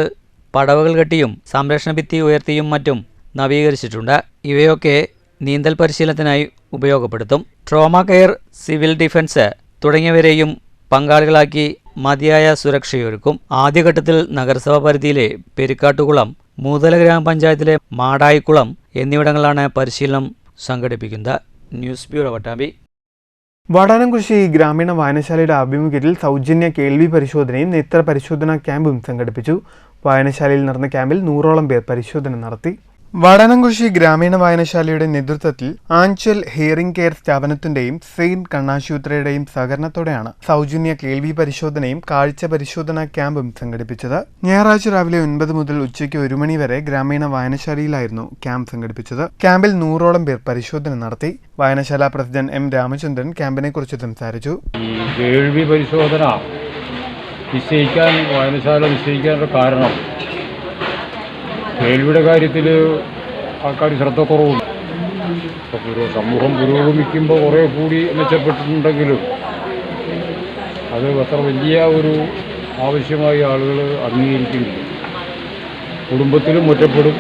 S7: പടവുകൾ കെട്ടിയും സംരക്ഷണ ഭിത്തി ഉയർത്തിയും മറ്റും നവീകരിച്ചിട്ടുണ്ട്. ഇവയൊക്കെ നീന്തൽ പരിശീലനത്തിനായി ഉപയോഗപ്പെടുത്തും. ട്രോമ കെയർ, സിവിൽ ഡിഫൻസ് തുടങ്ങിയവരെയും പങ്കാളികളാക്കി മതിയായ സുരക്ഷയൊരുക്കും. ആദ്യഘട്ടത്തിൽ നഗരസഭാ പരിധിയിലെ പെരിക്കാട്ടുകുളം, മൂതല ഗ്രാമപഞ്ചായത്തിലെ മാടായിക്കുളം എന്നിവിടങ്ങളിലാണ് പരിശീലനം സംഘടിപ്പിക്കുന്നത്. News bureau, Pattambi.
S1: വാടാനംകുരിശി ഗ്രാമീണ വായനശാലയുടെ ആഭിമുഖ്യത്തിൽ സൗജന്യ കേൾവി പരിശോധനയും നേത്ര പരിശോധനാ ക്യാമ്പും സംഘടിപ്പിച്ചു. വായനശാലയിൽ നടന്ന ക്യാമ്പിൽ 100ഓളം പേർ പരിശോധന നടത്തി. വാടാനംകുശി ഗ്രാമീണ വായനശാലയുടെ നേതൃത്വത്തിൽ ആഞ്ചൽ ഹിയറിംഗ് കെയർ സ്ഥാപനത്തിന്റെയും സെയിന്റ് കണ്ണാശുപത്രിയുടെയും സഹകരണത്തോടെയാണ് സൗജന്യ കേൾവി പരിശോധനയും കാഴ്ച പരിശോധനാ ക്യാമ്പും സംഘടിപ്പിച്ചത്. ഞായറാഴ്ച രാവിലെ 9 മുതൽ ഉച്ചയ്ക്ക് 1 മണി വരെ ഗ്രാമീണ വായനശാലയിലായിരുന്നു ക്യാമ്പ് സംഘടിപ്പിച്ചത്. ക്യാമ്പിൽ 100ഓളം പേർ പരിശോധന നടത്തി. വായനശാല പ്രസിഡന്റ് എം രാമചന്ദ്രൻ ക്യാമ്പിനെ കുറിച്ച് സംസാരിച്ചു.
S9: കേൾവി പരിശോധന നിശ്ചയിക്കാൻ വായനശാല നിശ്ചയിക്കാനുള്ള കാരണം കേൾവിയുടെ കാര്യത്തിൽ ആൾക്കാർ ശ്രദ്ധ കുറവുണ്ട്. അപ്പോൾ സമൂഹം പുരോഗമിക്കുമ്പോൾ കുറേ കൂടി മെച്ചപ്പെട്ടിട്ടുണ്ടെങ്കിലും അത് അത്ര വലിയ ഒരു ആവശ്യമായി ആളുകൾ അംഗീകരിക്കുന്നില്ല. കുടുംബത്തിലും ഒറ്റപ്പെടും,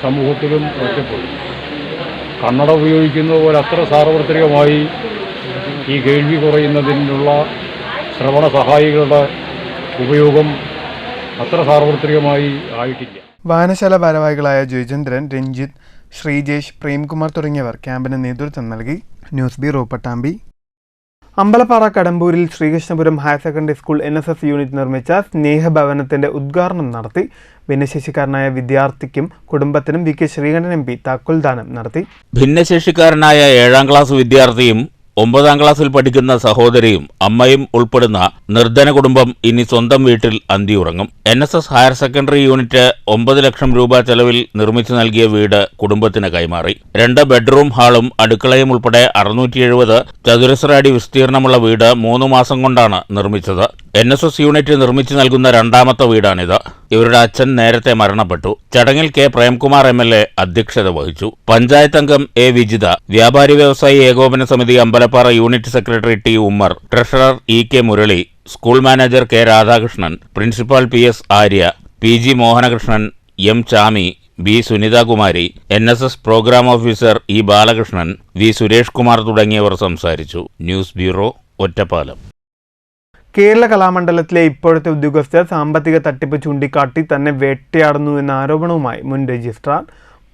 S9: സമൂഹത്തിലും ഒറ്റപ്പെടും. കണ്ണട ഉപയോഗിക്കുന്നത് പോലെ അത്ര സാർവത്രികമായി ഈ കേൾവി കുറയുന്നതിനുള്ള ശ്രവണ സഹായികളുടെ ഉപയോഗം അത്ര സാർവത്രികമായി ആയിട്ടില്ല.
S1: വായനശാല ഭാരവാഹികളായ ജയചന്ദ്രൻ, രഞ്ജിത്ത്, ശ്രീജേഷ്, പ്രേംകുമാർ തുടങ്ങിയവർ ക്യാമ്പിന് നേതൃത്വം നൽകി. News bureau, Pattambi. അമ്പലപ്പാറ കടമ്പൂരിൽ Sreekrishnapuram higher secondary school NSS unit നിർമ്മിച്ച സ്നേഹഭവനത്തിന്റെ ഉദ്ഘാടനം നടത്തി. ഭിന്നശേഷിക്കാരനായ വിദ്യാർത്ഥിക്കും കുടുംബത്തിനും VK ശ്രീകണ്ഠൻ MP താക്കോൽദാനം നടത്തി.
S2: ഭിന്നശേഷിക്കാരനായ 7ാം ക്ലാസ് വിദ്യാർത്ഥിയും 9ാം ക്ലാസ്സിൽ പഠിക്കുന്ന സഹോദരിയും അമ്മയും ഉൾപ്പെടുന്ന നിർധന കുടുംബം ഇനി സ്വന്തം വീട്ടിൽ അന്തിയുറങ്ങും. NSS ഹയർ സെക്കൻഡറി യൂണിറ്റ് 9 ലക്ഷം രൂപ ചെലവിൽ നിർമ്മിച്ചു നൽകിയ വീട് കുടുംബത്തിന് കൈമാറി. 2 ബെഡ്റൂം ഹാളും അടുക്കളയും ഉൾപ്പെടെ 670 ചതുരശ്ര അടി വിസ്തീർണമുള്ള വീട് 3 മാസം കൊണ്ടാണ് നിർമ്മിച്ചത്. NSS യൂണിറ്റ് നിർമ്മിച്ചു നൽകുന്ന 2ാമത്തെ വീടാണിത്. ഇവരുടെ അച്ഛൻ നേരത്തെ മരണപ്പെട്ടു. ചടങ്ങിൽ K പ്രേംകുമാർ MLA അധ്യക്ഷത വഹിച്ചു. പഞ്ചായത്ത് അംഗം A വിജിത, വ്യാപാരി വ്യവസായി ഏകോപന സമിതി Ambalappara unit secretary T Ummer, treasurer EK Murali, school manager K Radhakrishnan, principal PS Arya, PG Mohanakrishnan, M Chami, B Sunithakumari, NSS programme officer E Balakrishnan, V Suresh Kumar തുടങ്ങിയവർ സംസാരിച്ചു. News bureau, Ottapalam.
S1: കേരള കലാമണ്ഡലത്തിലെ ഇപ്പോഴത്തെ ഉദ്യോഗസ്ഥർ സാമ്പത്തിക തട്ടിപ്പ് ചൂണ്ടിക്കാട്ടി തന്നെ വേട്ടയാടുന്നു എന്ന ആരോപണവുമായി മുൻ രജിസ്ട്രാർ.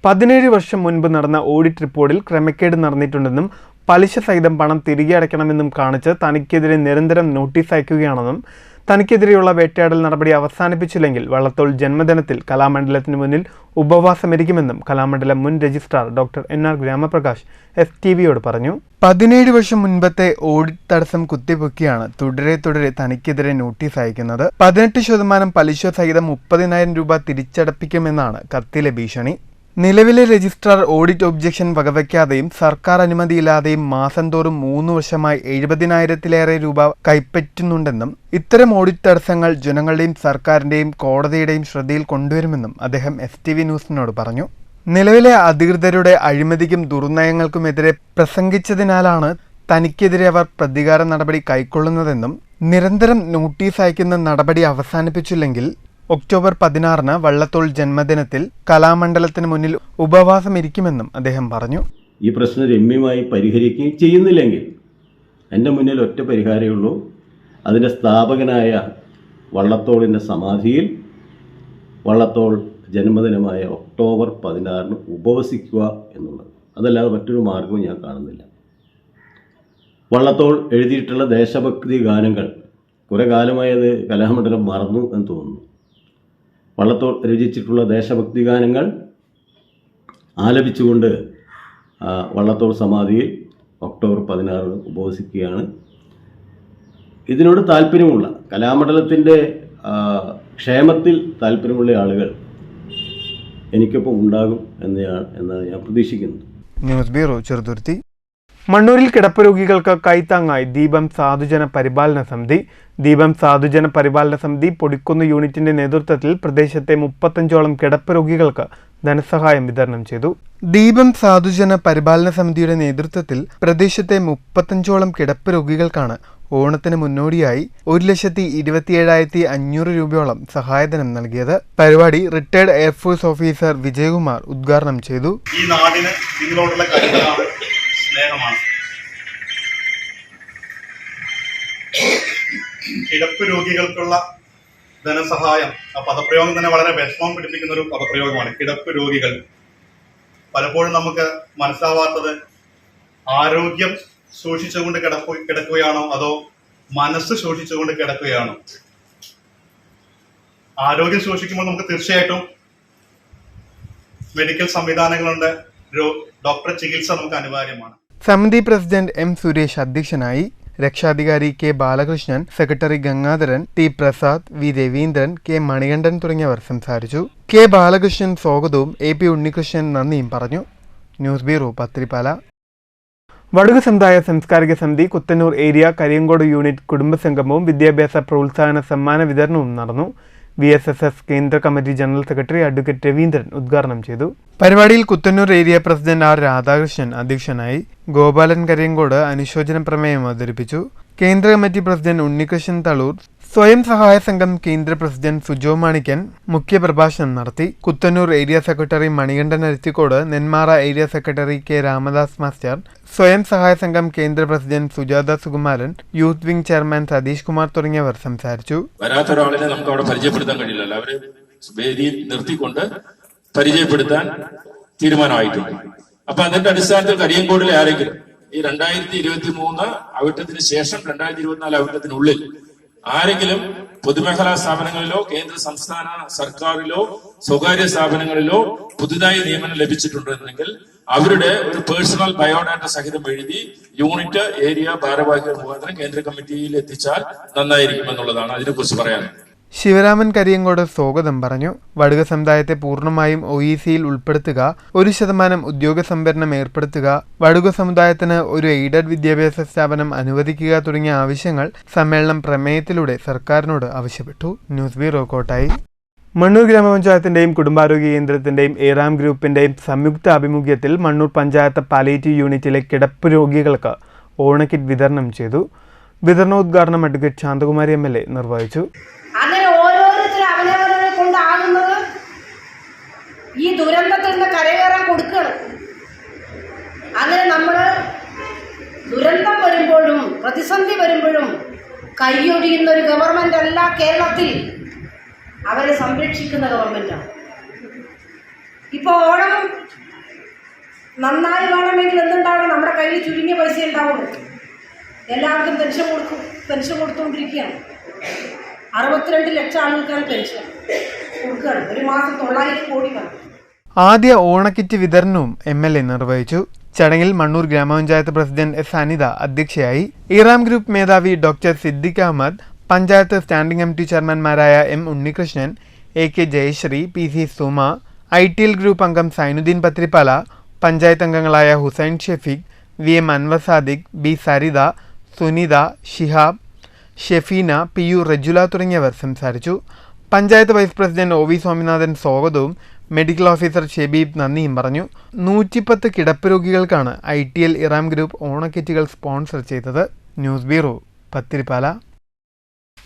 S1: 17 വർഷം മുൻപ് നടന്ന ഓഡിറ്റ് റിപ്പോർട്ടിൽ ക്രമക്കേട് നടന്നിട്ടുണ്ടെന്നും പലിശ സഹിതം പണം തിരികെ അടയ്ക്കണമെന്നും കാണിച്ച് തനിക്കെതിരെ നിരന്തരം നോട്ടീസ് അയക്കുകയാണെന്നും തനിക്കെതിരെയുള്ള വേട്ടയാടൽ നടപടി അവസാനിപ്പിച്ചില്ലെങ്കിൽ വള്ളത്തോൾ ജന്മദിനത്തിൽ കലാമണ്ഡലത്തിന് മുന്നിൽ ഉപവാസമിരിക്കുമെന്നും കലാമണ്ഡലം മുൻ രജിസ്ട്രാർ ഡോക്ടർ NR ഗ്രാമപ്രകാശ് STVയോട് പറഞ്ഞു. 17 വർഷം മുൻപത്തെ ഓഡിറ്റ് തടസ്സം കുത്തിപ്പൊക്കിയാണ് തുടരെ തനിക്കെതിരെ നോട്ടീസ് അയക്കുന്നത്. 18% പലിശ സഹിതം 30,000 രൂപ തിരിച്ചടപ്പിക്കുമെന്നാണ് കത്തിലെ ഭീഷണി. നിലവിലെ രജിസ്ട്രാർ ഓഡിറ്റ് ഒബ്ജക്ഷൻ വകവയ്ക്കാതെയും സർക്കാർ അനുമതിയില്ലാതെയും മാസം തോറും 3 വർഷമായി 70,000-ലേറെ രൂപ കൈപ്പറ്റുന്നുണ്ടെന്നും ഇത്തരം ഓഡിറ്റ് തടസ്സങ്ങൾ ജനങ്ങളുടെയും സർക്കാരിന്റെയും കോടതിയുടെയും ശ്രദ്ധയിൽ കൊണ്ടുവരുമെന്നും അദ്ദേഹം STV ന്യൂസിനോട് പറഞ്ഞു. നിലവിലെ അധികൃതരുടെ അഴിമതിക്കും ദുർനയങ്ങൾക്കുമെതിരെ പ്രസംഗിച്ചതിനാലാണ് തനിക്കെതിരെ അവർ പ്രതികാര നടപടി കൈക്കൊള്ളുന്നതെന്നും നിരന്തരം നോട്ടീസ് അയക്കുന്ന നടപടി അവസാനിപ്പിച്ചില്ലെങ്കിൽ ഒക്ടോബർ 16-ന് വള്ളത്തോൾ ജന്മദിനത്തിൽ കലാമണ്ഡലത്തിന് മുന്നിൽ ഉപവാസമിരിക്കുമെന്നും അദ്ദേഹം പറഞ്ഞു.
S10: ഈ പ്രശ്നം രമ്യമായി പരിഹരിക്കുകയും ചെയ്യുന്നില്ലെങ്കിൽ എൻ്റെ മുന്നിൽ ഒറ്റ പരിഹാരമേ ഉള്ളൂ. അതിൻ്റെ സ്ഥാപകനായ വള്ളത്തോളിൻ്റെ സമാധിയിൽ വള്ളത്തോൾ ജന്മദിനമായ ഒക്ടോബർ 16-ന് ഉപവസിക്കുക എന്നുള്ളത്. അതല്ലാതെ മറ്റൊരു മാർഗവും ഞാൻ കാണുന്നില്ല. വള്ളത്തോൾ എഴുതിയിട്ടുള്ള ദേശഭക്തി ഗാനങ്ങൾ കുറേ കാലമായത് കലാമണ്ഡലം മറന്നു എന്ന് തോന്നുന്നു. വള്ളത്തോൾ രചിച്ചിട്ടുള്ള ദേശഭക്തി ഗാനങ്ങൾ ആലപിച്ചുകൊണ്ട് വള്ളത്തോൾ സമാധിയിൽ ഒക്ടോബർ 16-ന് ഉപവസിക്കുകയാണ്. ഇതിനോട് താല്പര്യമുള്ള കലാമണ്ഡലത്തിൻ്റെ ക്ഷേമത്തിൽ താല്പര്യമുള്ള ആളുകൾ എനിക്കൊപ്പം ഉണ്ടാകും എന്നാണ് ഞാൻ പ്രതീക്ഷിക്കുന്നത്.
S1: News bureau, Cheruthuruthy. മണ്ണൂരിൽ കിടപ്പ് രോഗികൾക്ക് കൈത്താങ്ങായി ദീപം സാധുജന പരിപാലന സമിതി. ദീപം സാധുജന പരിപാലന സമിതി പൊടിക്കുന്ന് യൂണിറ്റിന്റെ നേതൃത്വത്തിൽ പ്രദേശത്തെ 35ഓളം കിടപ്പ് രോഗികൾക്ക് ധനസഹായം വിതരണം ചെയ്തു. ദീപം സാധുജന പരിപാലന സമിതിയുടെ നേതൃത്വത്തിൽ പ്രദേശത്തെ 35ഓളം കിടപ്പ് രോഗികൾക്കാണ് ഓണത്തിന് മുന്നോടിയായി 1,27,500 രൂപയോളം സഹായധനം നൽകിയത്. പരിപാടി റിട്ടയർഡ് എയർഫോഴ്സ് ഓഫീസർ വിജയകുമാർ ഉദ്ഘാടനം ചെയ്തു.
S11: ഈ നാടിന് നിങ്ങളോടുള്ള കരുതലാണ്, സ്നേഹമാണ്. കിടപ്പ് രോഗികൾക്കുള്ള ധനസഹായം, ആ പദപ്രയോഗം തന്നെ വളരെ വിഷമം പിടിപ്പിക്കുന്ന ഒരു പദപ്രയോഗമാണ്. കിടപ്പ് രോഗികൾ പലപ്പോഴും നമുക്ക് മനസ്സിലാവാത്തത് ആരോഗ്യം സൂക്ഷിച്ചുകൊണ്ട് കിടക്കുകയാണോ അതോ മനസ്സ് സൂക്ഷിച്ചുകൊണ്ട് കിടക്കുകയാണോ? ആരോഗ്യം സൂക്ഷിക്കുമ്പോൾ നമുക്ക് തീർച്ചയായിട്ടും മെഡിക്കൽ സംവിധാനങ്ങളുണ്ട്, ഡോക്ടർ ചികിത്സ നമുക്ക് അനിവാര്യമാണ്.
S1: സമിതി പ്രസിഡന്റ് എം സുരേഷ് അധ്യക്ഷനായി. രക്ഷാധികാരി K Balakrishnan, secretary Gangadharan, T Prasad, V Raveendran, K Manikandan തുടങ്ങിയവർ സംസാരിച്ചു. കെ ബാലകൃഷ്ണൻ സ്വാഗതവും എ പി ഉണ്ണികൃഷ്ണൻ നന്ദിയും പറഞ്ഞു. News bureau, Pathiripala. വടുക സമുദായ സാംസ്കാരിക സമിതി കുത്തന്നൂർ ഏരിയ കരിയങ്കോട് യൂണിറ്റ് കുടുംബസംഗമവും വിദ്യാഭ്യാസ പ്രോത്സാഹന സമ്മാന വിതരണവും നടന്നു. VSSS കേന്ദ്ര committee general secretary advocate Raveendran ഉദ്ഘാടനം ചെയ്തു. പരിപാടിയിൽ Kuthannur area president R Radhakrishnan അധ്യക്ഷനായി. ഗോപാലൻ കരിയങ്കോട് അനുശോചന പ്രമേയം അവതരിപ്പിച്ചു. കേന്ദ്ര കമ്മിറ്റി പ്രസിഡന്റ് ഉണ്ണികൃഷ്ണൻ തളൂർ, സ്വയം സഹായ സംഘം കേന്ദ്ര പ്രസിഡന്റ് സുജോ മാണിക്കൻ മുഖ്യപ്രഭാഷണം നടത്തി. Kuthanur area secretary Manikandan Aruthikode, Nenmara area secretary K Ramadas master, സ്വയം സഹായ സംഘം കേന്ദ്ര president Sujatha Sukumaran, youth wing chairman Satheesh Kumar തുടങ്ങിയവർ സംസാരിച്ചു.
S12: വരാത്ത ഒരാളിനെ നമുക്ക് അവിടെ പരിചയപ്പെടുത്താൻ കഴിയില്ലല്ലോ, അവരെ വേദിയിൽ നിർത്തിക്കൊണ്ട് പരിചയപ്പെടുത്താൻ തീരുമാനമായിട്ടുണ്ട്. അപ്പൊ അതിന്റെ അടിസ്ഥാനത്തിൽ കരിയങ്കോടിലെ ആരെങ്കിലും ഈ 2023 അവിട്ടത്തിന് ശേഷം 2024 അവിട്ടത്തിനുള്ളിൽ ആരെങ്കിലും പൊതുമേഖലാ സ്ഥാപനങ്ങളിലോ കേന്ദ്ര സംസ്ഥാന സർക്കാരിലോ സ്വകാര്യ സ്ഥാപനങ്ങളിലോ പുതുതായി നിയമനം ലഭിച്ചിട്ടുണ്ടെങ്കിൽ അവരുടെ ഒരു പേഴ്സണൽ ബയോഡാറ്റ സഹിതം എഴുതി യൂണിറ്റ് ഏരിയ ഭാരവാഹികൾ മുഖാന്തരം കേന്ദ്ര കമ്മിറ്റിയിൽ എത്തിച്ചാൽ നന്നായിരിക്കും എന്നുള്ളതാണ് അതിനെക്കുറിച്ച് പറയാനുള്ളത്.
S1: ശിവരാമൻ കരിയങ്കോട് സ്വാഗതം പറഞ്ഞു. വടുക സമുദായത്തെ പൂർണ്ണമായും OECയിൽ ഉൾപ്പെടുത്തുക, 1% ഉദ്യോഗ സംവരണം ഏർപ്പെടുത്തുക, വടുക സമുദായത്തിന് ഒരു എയ്ഡഡ് വിദ്യാഭ്യാസ സ്ഥാപനം അനുവദിക്കുക തുടങ്ങിയ ആവശ്യങ്ങൾ സമ്മേളനം പ്രമേയത്തിലൂടെ സർക്കാരിനോട് ആവശ്യപ്പെട്ടു. News bureau, Kottayi. മണ്ണൂർ ഗ്രാമപഞ്ചായത്തിന്റെയും കുടുംബാരോഗ്യ കേന്ദ്രത്തിന്റെയും ഏറാം ഗ്രൂപ്പിന്റെയും സംയുക്ത ആഭിമുഖ്യത്തിൽ മണ്ണൂർ പഞ്ചായത്ത് പാലിയേറ്റീവ് യൂണിറ്റിലെ കിടപ്പ് രോഗികൾക്ക് ഓണക്കിറ്റ് വിതരണം ചെയ്തു. വിതരണോദ്ഘാടനം അഡ്വക്കേറ്റ് ശാന്തകുമാരി MLA നിർവഹിച്ചു.
S13: അങ്ങനെ ഓരോരുത്തരും അവനവനെ കൊണ്ടാകുന്നത് ഈ ദുരന്തത്തിൽ നിന്ന് കരകയറാൻ കൊടുക്കുകയാണ്. അങ്ങനെ നമ്മൾ ദുരന്തം വരുമ്പോഴും പ്രതിസന്ധി വരുമ്പോഴും കൈയൊഴിയുന്ന ഒരു ഗവൺമെന്റ് അല്ല കേരളത്തിൽ, അവരെ സംരക്ഷിക്കുന്ന ഗവൺമെന്റാണ്. ഇപ്പോൾ ഓണം നന്നായി വേണമെങ്കിൽ എന്തുണ്ടാവണം, നമ്മുടെ കയ്യിൽ ചുരുങ്ങിയ പൈസ ഉണ്ടാവുള്ളൂ. എല്ലാവർക്കും പെൻഷൻ കൊടുത്തുകൊണ്ടിരിക്കുകയാണ്. 62 ലക്ഷം ആളുകൾക്കാണ് പെൻഷൻ കൊടുക്കുകയാണ്. ഒരു മാസം 900 കോടി വേണം.
S1: ആദ്യ ഓണക്കിറ്റ് വിതരണവും MLA നിർവഹിച്ചു. ചടങ്ങിൽ മണ്ണൂർ ഗ്രാമപഞ്ചായത്ത് പ്രസിഡന്റ് S അനിത അധ്യക്ഷയായി. ഇറാം ഗ്രൂപ്പ് മേധാവി doctor Siddique Ahmed, panchayat standing committee ചെയർമാൻമാരായ M Unnikrishnan, AK Jayasree, PC Suma, ITL group അംഗം സൈനുദ്ദീൻ പത്രിപ്പാല, പഞ്ചായത്ത് അംഗങ്ങളായ Hussain Shefeeq, VM Anwar Sadiq, B Saritha, Sunitha, Shihab, Shefeena, PU Rajula തുടങ്ങിയവർ സംസാരിച്ചു. Panchayat vice president OV Swaminathan സ്വാഗതവും മെഡിക്കൽ ഓഫീസർ ഷെബീബ് നന്ദിയും പറഞ്ഞു. 110 കിടപ്പ് രോഗികൾക്കാണ് ITL ഇറാം ഗ്രൂപ്പ് ഓണക്കിറ്റുകൾ സ്പോൺസർ ചെയ്തത്. News bureau, Pathirippala.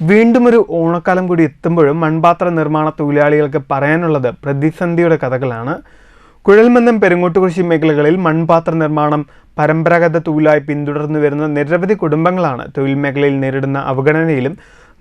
S1: വീണ്ടും ഒരു ഓണക്കാലം കൂടി എത്തുമ്പോഴും മൺപാത്ര നിർമ്മാണ തൊഴിലാളികൾക്ക് പറയാനുള്ളത് പ്രതിസന്ധിയുടെ കഥകളാണ്. കുഴൽമന്ദം, പെരുങ്ങോട്ടുകുറിശി മേഖലകളിൽ മൺപാത്ര നിർമ്മാണം പരമ്പരാഗത തൊഴിലായി പിന്തുടർന്നു വരുന്ന നിരവധി കുടുംബങ്ങളാണ് തൊഴിൽ മേഖലയിൽ നേരിടുന്ന അവഗണനയിലും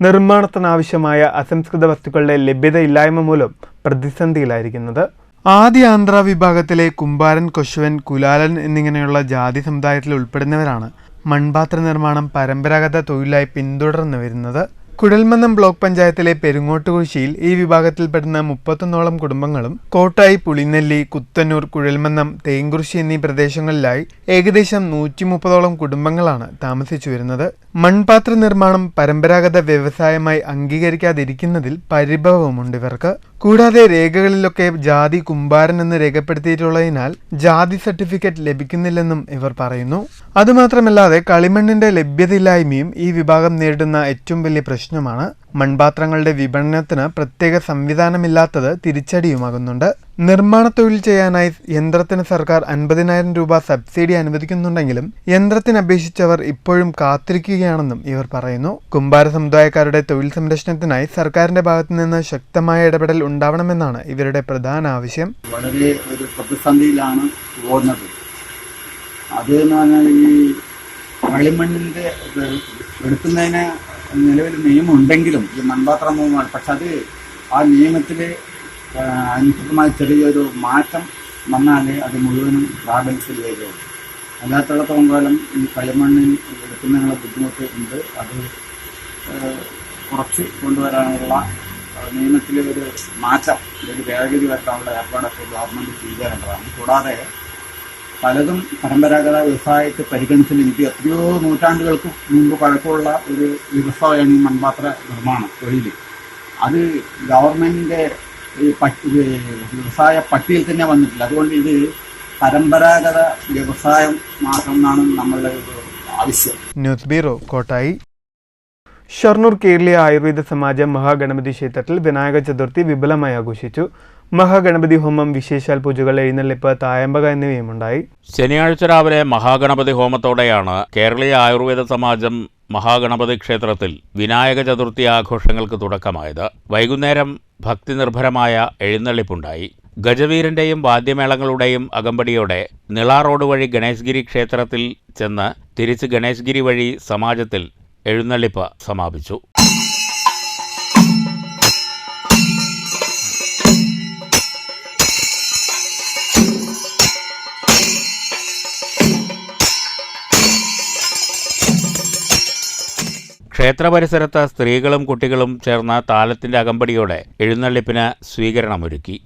S1: നിർമ്മാണത്തിനാവശ്യമായ അസംസ്കൃത വസ്തുക്കളുടെ ലഭ്യതയില്ലായ്മ മൂലം പ്രതിസന്ധിയിലായിരിക്കുന്നത്. ആദ്യ ആന്ധ്ര വിഭാഗത്തിലെ കുമ്പാരൻ, കൊശവൻ, കുലാലൻ എന്നിങ്ങനെയുള്ള ജാതി സമുദായത്തിൽ ഉൾപ്പെടുന്നവരാണ് മൺപാത്ര നിർമ്മാണം പരമ്പരാഗത തൊഴിലായി പിന്തുടർന്നു വരുന്നത്. കുഴൽമന്ദം ബ്ലോക്ക് പഞ്ചായത്തിലെ പെരുങ്ങോട്ടുകുഴിശിയിൽ ഈ വിഭാഗത്തിൽപ്പെടുന്ന 31ഓളം കുടുംബങ്ങളും കോട്ടായി, പുളിനെല്ലി, കുത്തന്നൂർ, കുഴൽമന്ദം, തേങ്കുറിശി എന്നീ പ്രദേശങ്ങളിലായി ഏകദേശം 130ഓളം കുടുംബങ്ങളാണ് താമസിച്ചു വരുന്നത്. മൺപാത്ര നിർമ്മാണം പരമ്പരാഗത വ്യവസായമായി അംഗീകരിക്കാതിരിക്കുന്നതിൽ പരിഭവമുണ്ട് ഇവർക്ക്. കൂടാതെ രേഖകളിലൊക്കെ ജാതി കുമ്പാരൻ എന്ന് രേഖപ്പെടുത്തിയിട്ടുള്ളതിനാൽ ജാതി സർട്ടിഫിക്കറ്റ് ലഭിക്കുന്നില്ലെന്നും ഇവർ പറയുന്നു. അതുമാത്രമല്ലാതെ കളിമണ്ണിന്റെ ലഭ്യതയില്ലായ്മയും ഈ വിഭാഗം നേരിടുന്ന ഏറ്റവും വലിയ പ്രശ്നമാണ്. മൺപാത്രങ്ങളുടെ വിപണനത്തിന് പ്രത്യേക സംവിധാനമില്ലാത്തത് തിരിച്ചടിയുമാകുന്നുണ്ട്. നിർമ്മാണ തൊഴിൽ ചെയ്യാനായി യന്ത്രത്തിന് സർക്കാർ 50,000 രൂപ സബ്സിഡി അനുവദിക്കുന്നുണ്ടെങ്കിലും യന്ത്രത്തിന് അപേക്ഷിച്ചവർ ഇപ്പോഴും കാത്തിരിക്കുകയാണെന്നും ഇവർ പറയുന്നു. കുമ്പാര സമുദായക്കാരുടെ തൊഴിൽ സംരക്ഷണത്തിനായി സർക്കാരിന്റെ ഭാഗത്തു നിന്ന് ശക്തമായ ഇടപെടൽ ഉണ്ടാവണമെന്നാണ് ഇവരുടെ പ്രധാന ആവശ്യം.
S14: വളരെ ഒരു പ്രതിസന്ധിയിലാണ് പോകുന്നത്. അത് എന്ന് പറഞ്ഞാൽ ഈ കളിമണ്ണിന്റെ എടുക്കുന്നതിന് നിലവിൽ നിയമം ഉണ്ടെങ്കിലും ഈ മൺപാത്ര നിയമമാണ്. പക്ഷെ അത് ആ നിയമത്തിൽ അനുസൃതമായ ചെറിയൊരു മാറ്റം വന്നാലേ അത് മുഴുവനും പ്രാബല്യത്തിൽ വരുള്ളൂ. അല്ലാത്തിടത്തോളം കാലം ഈ കളിമണ്ണിൽ എടുക്കുന്നതിനുള്ള ബുദ്ധിമുട്ട് ഉണ്ട്. അത് കുറച്ച് കൊണ്ടുവരാനുള്ള നിയമത്തിൽ ഒരു മാറ്റം, ഒരു ഭേദഗതി വരുത്താനുള്ള ഏർപ്പാടൊക്കെ ഗവൺമെൻറ് ചെയ്തേണ്ടതാണ്. കൂടാതെ പലതും പരമ്പരാഗത വ്യവസായത്തെ പരിഗണിച്ചില്ലെങ്കിൽ എത്രയോ നൂറ്റാണ്ടുകൾക്ക് മുമ്പ് പഴക്കമുള്ള ഒരു വ്യവസായമാണ് ഈ മൺപാത്ര നിർമ്മാണം തൊഴിൽ. അത് ഗവൺമെൻറ്റിൻ്റെ വ്യവസായ പട്ടികയിൽ തന്നെ വന്നിട്ടില്ല. അതുകൊണ്ട് ഇത് പരമ്പരാഗത വ്യവസായം മാറ്റണമെന്നാണ് നമ്മളുടെ ആവശ്യം.
S1: News bureau, Kottayi. ഷൊർണൂർ കേരളീയ ആയുർവേദ സമാജം മഹാഗണപതി ക്ഷേത്രത്തിൽ വിനായക ചതുർത്ഥി വിപുലമായി ആഘോഷിച്ചു. മഹാഗണപതി ഹോമം, വിശേഷാൽ പൂജകൾ, എഴുന്നള്ളിപ്പ്, തായമ്പക എന്നിവയും ഉണ്ടായി.
S2: ശനിയാഴ്ച രാവിലെ മഹാഗണപതി ഹോമത്തോടെയാണ് കേരളീയ ആയുർവേദ സമാജം മഹാഗണപതി ക്ഷേത്രത്തിൽ വിനായക ചതുർത്ഥി ആഘോഷങ്ങൾക്ക് തുടക്കമായത്. വൈകുന്നേരം ഭക്തിനിർഭരമായ എഴുന്നള്ളിപ്പുണ്ടായി. ഗജവീരന്റെയും വാദ്യമേളങ്ങളുടെയും അകമ്പടിയോടെ നിള റോഡ് വഴി ഗണേശ്ഗിരി ക്ഷേത്രത്തിൽ ചെന്ന് തിരിച്ച് ഗണേശ്ഗിരി വഴി സമാജത്തിൽ എഴുന്നള്ളിപ്പ് സമാപിച്ചു. ക്ഷേത്ര പരിസരത്ത് സ്ത്രീകളും കുട്ടികളും ചേർന്ന താലത്തിന്റെ അകമ്പടിയോടെ എഴുന്നള്ളിപ്പിന് സ്വീകരണമൊരുക്കി.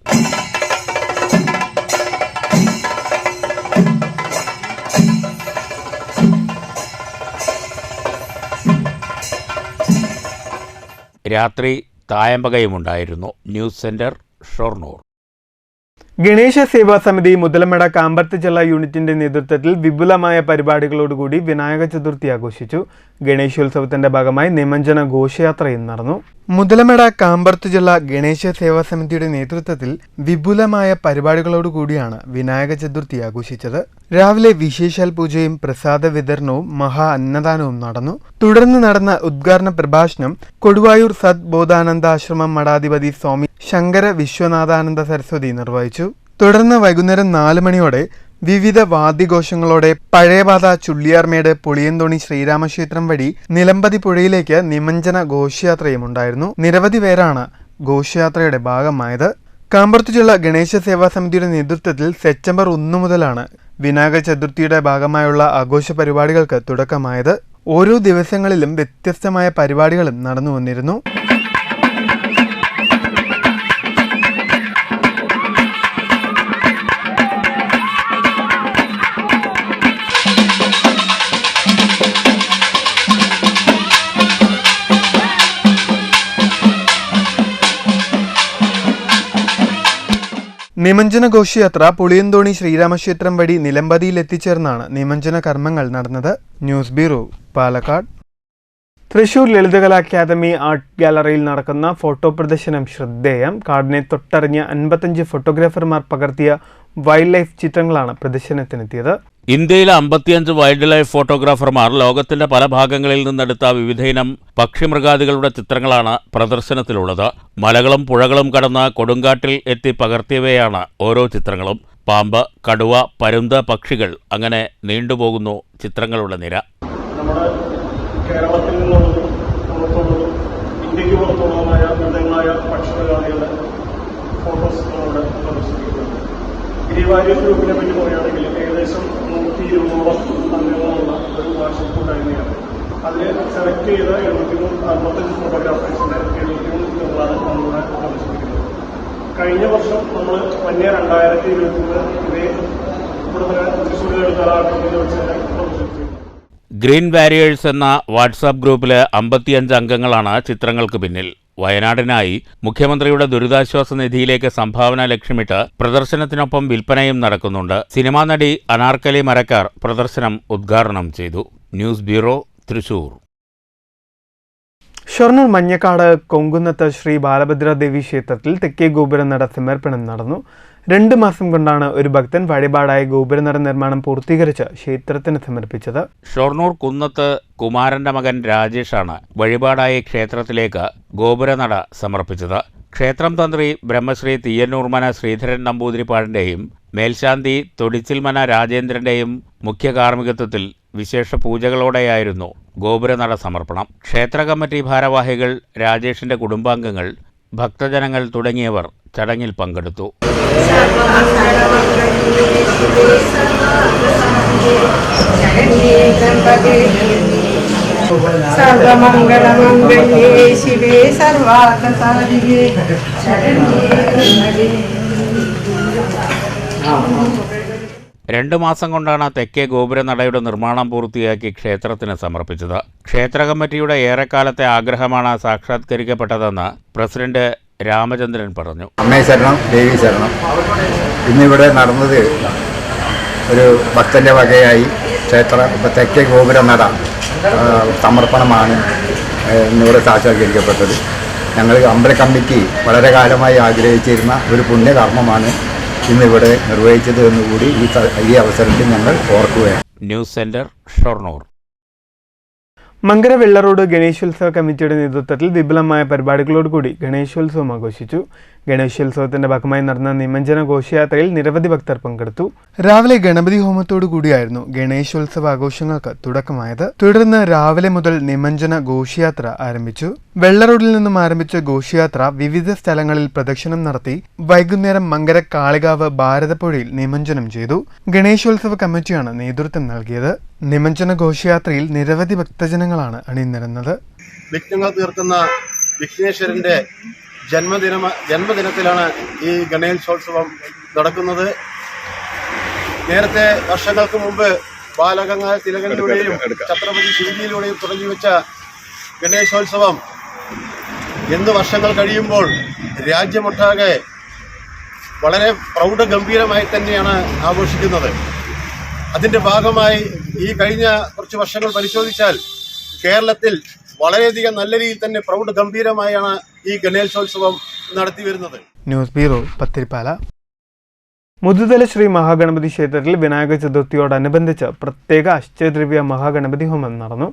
S2: രാത്രി തായമ്പകയുമുണ്ടായിരുന്നു. News centre, Shoranur.
S1: ഗണേശ സേവാ സമിതി മുതലമട കാമ്പർത്ത് ജില്ലാ യൂണിറ്റിന്റെ നേതൃത്വത്തിൽ വിപുലമായ പരിപാടികളോടുകൂടി വിനായക ചതുർത്ഥി ആഘോഷിച്ചു. ഗണേശോത്സവത്തിന്റെ ഭാഗമായി നിമഞ്ജന ഘോഷയാത്രയും നടന്നു. മുതലമട കാമ്പർത്ത് ജില്ലാ ഗണേശ സേവാ സമിതിയുടെ നേതൃത്വത്തിൽ വിപുലമായ പരിപാടികളോടുകൂടിയാണ് വിനായക ചതുർത്ഥി ആഘോഷിച്ചത്. രാവിലെ വിശേഷാൽ പൂജയും പ്രസാദ വിതരണവും മഹാ അന്നദാനവും നടന്നു. തുടർന്ന് നടന്ന ഉദ്ഘാടന പ്രഭാഷണം കൊടുവായൂർ സത് ബോധാനന്ദാശ്രമം മഠാധിപതി സ്വാമി ശങ്കര വിശ്വനാഥാനന്ദ സരസ്വതി നിർവഹിച്ചു. തുടർന്ന് വൈകുന്നേരം 4 മണിയോടെ വിവിധ വാദ്യഘോഷങ്ങളോടെ പഴയപാത, ചുള്ളിയാർമേട്, പുളിയന്തോണി ശ്രീരാമക്ഷേത്രം വഴി നിലമ്പതി പുഴയിലേക്ക് നിമഞ്ജന ഘോഷയാത്രയും ഉണ്ടായിരുന്നു. നിരവധി പേരാണ് ഘോഷയാത്രയുടെ ഭാഗമായത്. കാമ്പർത്ത് ജില്ലാ ഗണേശ സേവാ സമിതിയുടെ നേതൃത്വത്തിൽ സെപ്റ്റംബർ 1 മുതലാണ് വിനായക ചതുർത്ഥിയുടെ ഭാഗമായുള്ള ആഘോഷ പരിപാടികൾക്ക് തുടക്കമായത്. ഓരോ ദിവസങ്ങളിലും വ്യത്യസ്തമായ പരിപാടികളും നടന്നു വന്നിരുന്നു. നിമഞ്ജന ഘോഷയാത്ര പുളിയന്തോണി ശ്രീരാമക്ഷേത്രം വഴി നിലമ്പതിയിൽ എത്തിച്ചേർന്നാണ് നിമഞ്ജന കർമ്മങ്ങൾ നടന്നത്. News bureau, Palakkad. Thrissur Lalithakala academy art ഗാലറിയിൽ നടക്കുന്ന ഫോട്ടോ പ്രദർശനം ശ്രദ്ധേയം. കാടിനെ തൊട്ടറിഞ്ഞ 55 ഫോട്ടോഗ്രാഫർമാർ പകർത്തിയ വൈൽഡ് ലൈഫ് ചിത്രങ്ങളാണ് പ്രദർശനത്തിനെത്തിയത്.
S2: ഇന്ത്യയിലെ 55 വൈൽഡ് ലൈഫ് ഫോട്ടോഗ്രാഫർമാർ ലോകത്തിന്റെ പല ഭാഗങ്ങളിൽ നിന്നെടുത്ത വിവിധയിനം പക്ഷിമൃഗാദികളുടെ ചിത്രങ്ങളാണ് പ്രദർശനത്തിലുള്ളത്. മലകളും പുഴകളും കടന്ന് കൊടുങ്കാട്ടിൽ എത്തി പകർത്തിയവയാണ് ഓരോ ചിത്രങ്ങളും. പാമ്പ്, കടുവ, പരുന്ത്, പക്ഷികൾ, അങ്ങനെ നീണ്ടുപോകുന്നു ചിത്രങ്ങളുടെ നിര.
S11: നമ്മുടെ കേരളത്തിൽ നിന്നുള്ളതും പുറത്തുള്ളതും ഇന്ത്യക്ക് പുറത്തുള്ളതുമായ വിവിധങ്ങളായ പക്ഷിമൃഗാദികളുടെ ഫോട്ടോസ് നമ്മളിവിടെ പ്രദർശിപ്പിക്കുന്നുണ്ട്. ഗിരിവാര്യർ ഗ്രൂപ്പിനെ പറ്റി പറയുകയാണെങ്കിൽ ഏകദേശം 120 അംഗങ്ങളുള്ള ഒരു വാട്സപ്പ് കൂട്ടായ്മയാണ്. അതിൽ സെലക്ട് ചെയ്ത 45 ഫോട്ടോഗ്രാഫേഴ്സിന്റെ 73 ചിത്രങ്ങളാണ് നമ്മളിവിടെ പ്രദർശിപ്പിക്കുന്നത്. കഴിഞ്ഞ വർഷം നമ്മൾ വന്യ 2023 ഇതേ ഇവിടെ തൃശ്ശൂർ കലാകാരത്തിൽ വെച്ച് തന്നെ പ്രദർശിപ്പിച്ചു.
S2: ഗ്രീൻ വാരിയേഴ്സ് എന്ന വാട്സാപ്പ് ഗ്രൂപ്പിലെ 55 അംഗങ്ങളാണ് ചിത്രങ്ങൾക്ക് പിന്നിൽ. വയനാടിനായി മുഖ്യമന്ത്രിയുടെ ദുരിതാശ്വാസ നിധിയിലേക്ക് സംഭാവന ലക്ഷ്യമിട്ട് പ്രദർശനത്തിനൊപ്പം വിൽപ്പനയും നടക്കുന്നുണ്ട്. സിനിമാ നടി അനാർക്കലി മരക്കാർ പ്രദർശനം ഉദ്ഘാടനം ചെയ്തു. News bureau, Thrissur.
S1: ഷൊർണൂർ മഞ്ഞക്കാട് കൊങ്കുന്നത്ത് ശ്രീ ബാലഭദ്രാദേവി ക്ഷേത്രത്തിൽ തെക്കേ ഗോപുരനട സമർപ്പണം നടന്നു. 2 മാസം കൊണ്ടാണ് ഒരു ഭക്തൻ വഴിപാടായ ഗോപുരനട നിർമ്മാണം പൂർത്തീകരിച്ച് ക്ഷേത്രത്തിന് സമർപ്പിച്ചത്.
S2: ഷൊർണൂർ കുന്നത്ത് കുമാരന്റെ മകൻ രാജേഷാണ് വഴിപാടായി ക്ഷേത്രത്തിലേക്ക് ഗോപുരനട സമർപ്പിച്ചത്. ക്ഷേത്രം തന്ത്രി ബ്രഹ്മശ്രീ തീയന്നൂർമന ശ്രീധരൻ നമ്പൂതിരിപ്പാടിന്റെയും മേൽശാന്തി തൊടിച്ചിൽമന രാജേന്ദ്രന്റെയും മുഖ്യ കാർമ്മികത്വത്തിൽ വിശേഷ പൂജകളോടെയായിരുന്നു ഗോപുരനട സമർപ്പണം. ക്ഷേത്ര കമ്മിറ്റി ഭാരവാഹികൾ, രാജേഷിന്റെ കുടുംബാംഗങ്ങൾ, ഭക്തജനങ്ങൾ തുടങ്ങിയവർ ചടങ്ങിൽ പങ്കെടുത്തു.
S15: സർവമംഗളമംഗല്യേ ശിവേ സർവാർത്ഥസാധികേ ശരണ്യേ ത്ര്യംബകേ.
S2: 2 മാസം കൊണ്ടാണ് തെക്കേ ഗോപുരനടയുടെ നിർമ്മാണം പൂർത്തിയാക്കി ക്ഷേത്രത്തിന് സമർപ്പിച്ചത്. ക്ഷേത്ര കമ്മിറ്റിയുടെ ഏറെക്കാലത്തെ ആഗ്രഹമാണ് സാക്ഷാത്കരിക്കപ്പെട്ടതെന്ന് പ്രസിഡന്റ് രാമചന്ദ്രൻ പറഞ്ഞു.
S16: അമ്മേ ശരണം, ദേവി ശരണം. ഇന്നിവിടെ നടന്നത് ഒരു ഭക്തന്റെ വകയായി ക്ഷേത്ര തെക്കേ ഗോപുരനട സമർപ്പണമാണ് ഇന്നിവിടെ സാക്ഷാത്കരിക്കപ്പെട്ടത്. ഞങ്ങൾ അമ്പല കമ്മിറ്റി വളരെ കാലമായി ആഗ്രഹിച്ചിരുന്ന ഒരു പുണ്യകർമ്മമാണ് ഇന്നിവിടെ നിർവഹിച്ചത് എന്നുകൂടി ഈ അവസരത്തിൽ ഞങ്ങൾ ഓർക്കുകയാണ്.
S2: News centre, Shoranur.
S1: മങ്കര വെള്ളറോഡ് ഗണേശോത്സവ കമ്മിറ്റിയുടെ നേതൃത്വത്തിൽ വിപുലമായ പരിപാടികളോടുകൂടി ഗണേശോത്സവം ആഘോഷിച്ചു. ഗണേശോത്സവത്തിന്റെ ഭാഗമായി നടന്ന നിമഞ്ജന ഘോഷയാത്രയിൽ നിരവധി ഭക്തർ പങ്കെടുത്തു. രാവിലെ ഗണപതി ഹോമത്തോടു കൂടിയായിരുന്നു ഗണേശോത്സവ ആഘോഷങ്ങൾക്ക് തുടക്കമായത്. തുടർന്ന് രാവിലെ മുതൽ നിമഞ്ജന ഘോഷയാത്ര ആരംഭിച്ചു. വെള്ളറോഡിൽ നിന്നും ആരംഭിച്ച ഘോഷയാത്ര വിവിധ സ്ഥലങ്ങളിൽ പ്രദക്ഷിണം നടത്തി വൈകുന്നേരം മങ്കര കാളികാവ് ഭാരതപ്പുഴയിൽ നിമഞ്ജനം ചെയ്തു. ഗണേശോത്സവ കമ്മിറ്റിയാണ് നേതൃത്വം നൽകിയത്. നിമഞ്ജന ഘോഷയാത്രയിൽ നിരവധി ഭക്തജനങ്ങളാണ് അണിനിരന്നത്.
S11: വിഘ്നങ്ങൾ തീർക്കുന്ന വിഘ്നേശ്വരന്റെ ജന്മദിനത്തിലാണ് ഈ ഗണേശോത്സവം നടക്കുന്നത്. നേരത്തെ വർഷങ്ങൾക്ക് മുമ്പ് ബാലഗംഗാധര തിലകനിലൂടെയും ഛത്രപതി ശിവജിയിലൂടെയും തുടങ്ങി വെച്ച ഗണേശോത്സവം എന്ന് വർഷങ്ങൾ കഴിയുമ്പോൾ രാജ്യമൊട്ടാകെ വളരെ പ്രൗഢഗംഭീരമായി തന്നെയാണ് ആഘോഷിക്കുന്നത്. അതിൻ്റെ ഭാഗമായി ഈ കഴിഞ്ഞ കുറച്ച് വർഷങ്ങൾ പരിശോധിച്ചാൽ കേരളത്തിൽ വളരെയധികം നല്ല രീതിയിൽ തന്നെ പ്രൗഢഗംഭീരമായാണ് ഈ ഗണേശോത്സവം നടത്തി വരുന്നത്.
S1: News bureau, Pathirippala. മുതുതല ശ്രീ മഹാഗണപതി ക്ഷേത്രത്തിൽ വിനായക ചതുർത്ഥിയോടനുബന്ധിച്ച് പ്രത്യേക അഷ്ടദ്രവ്യ മഹാഗണപതി ഹോമം നടന്നു.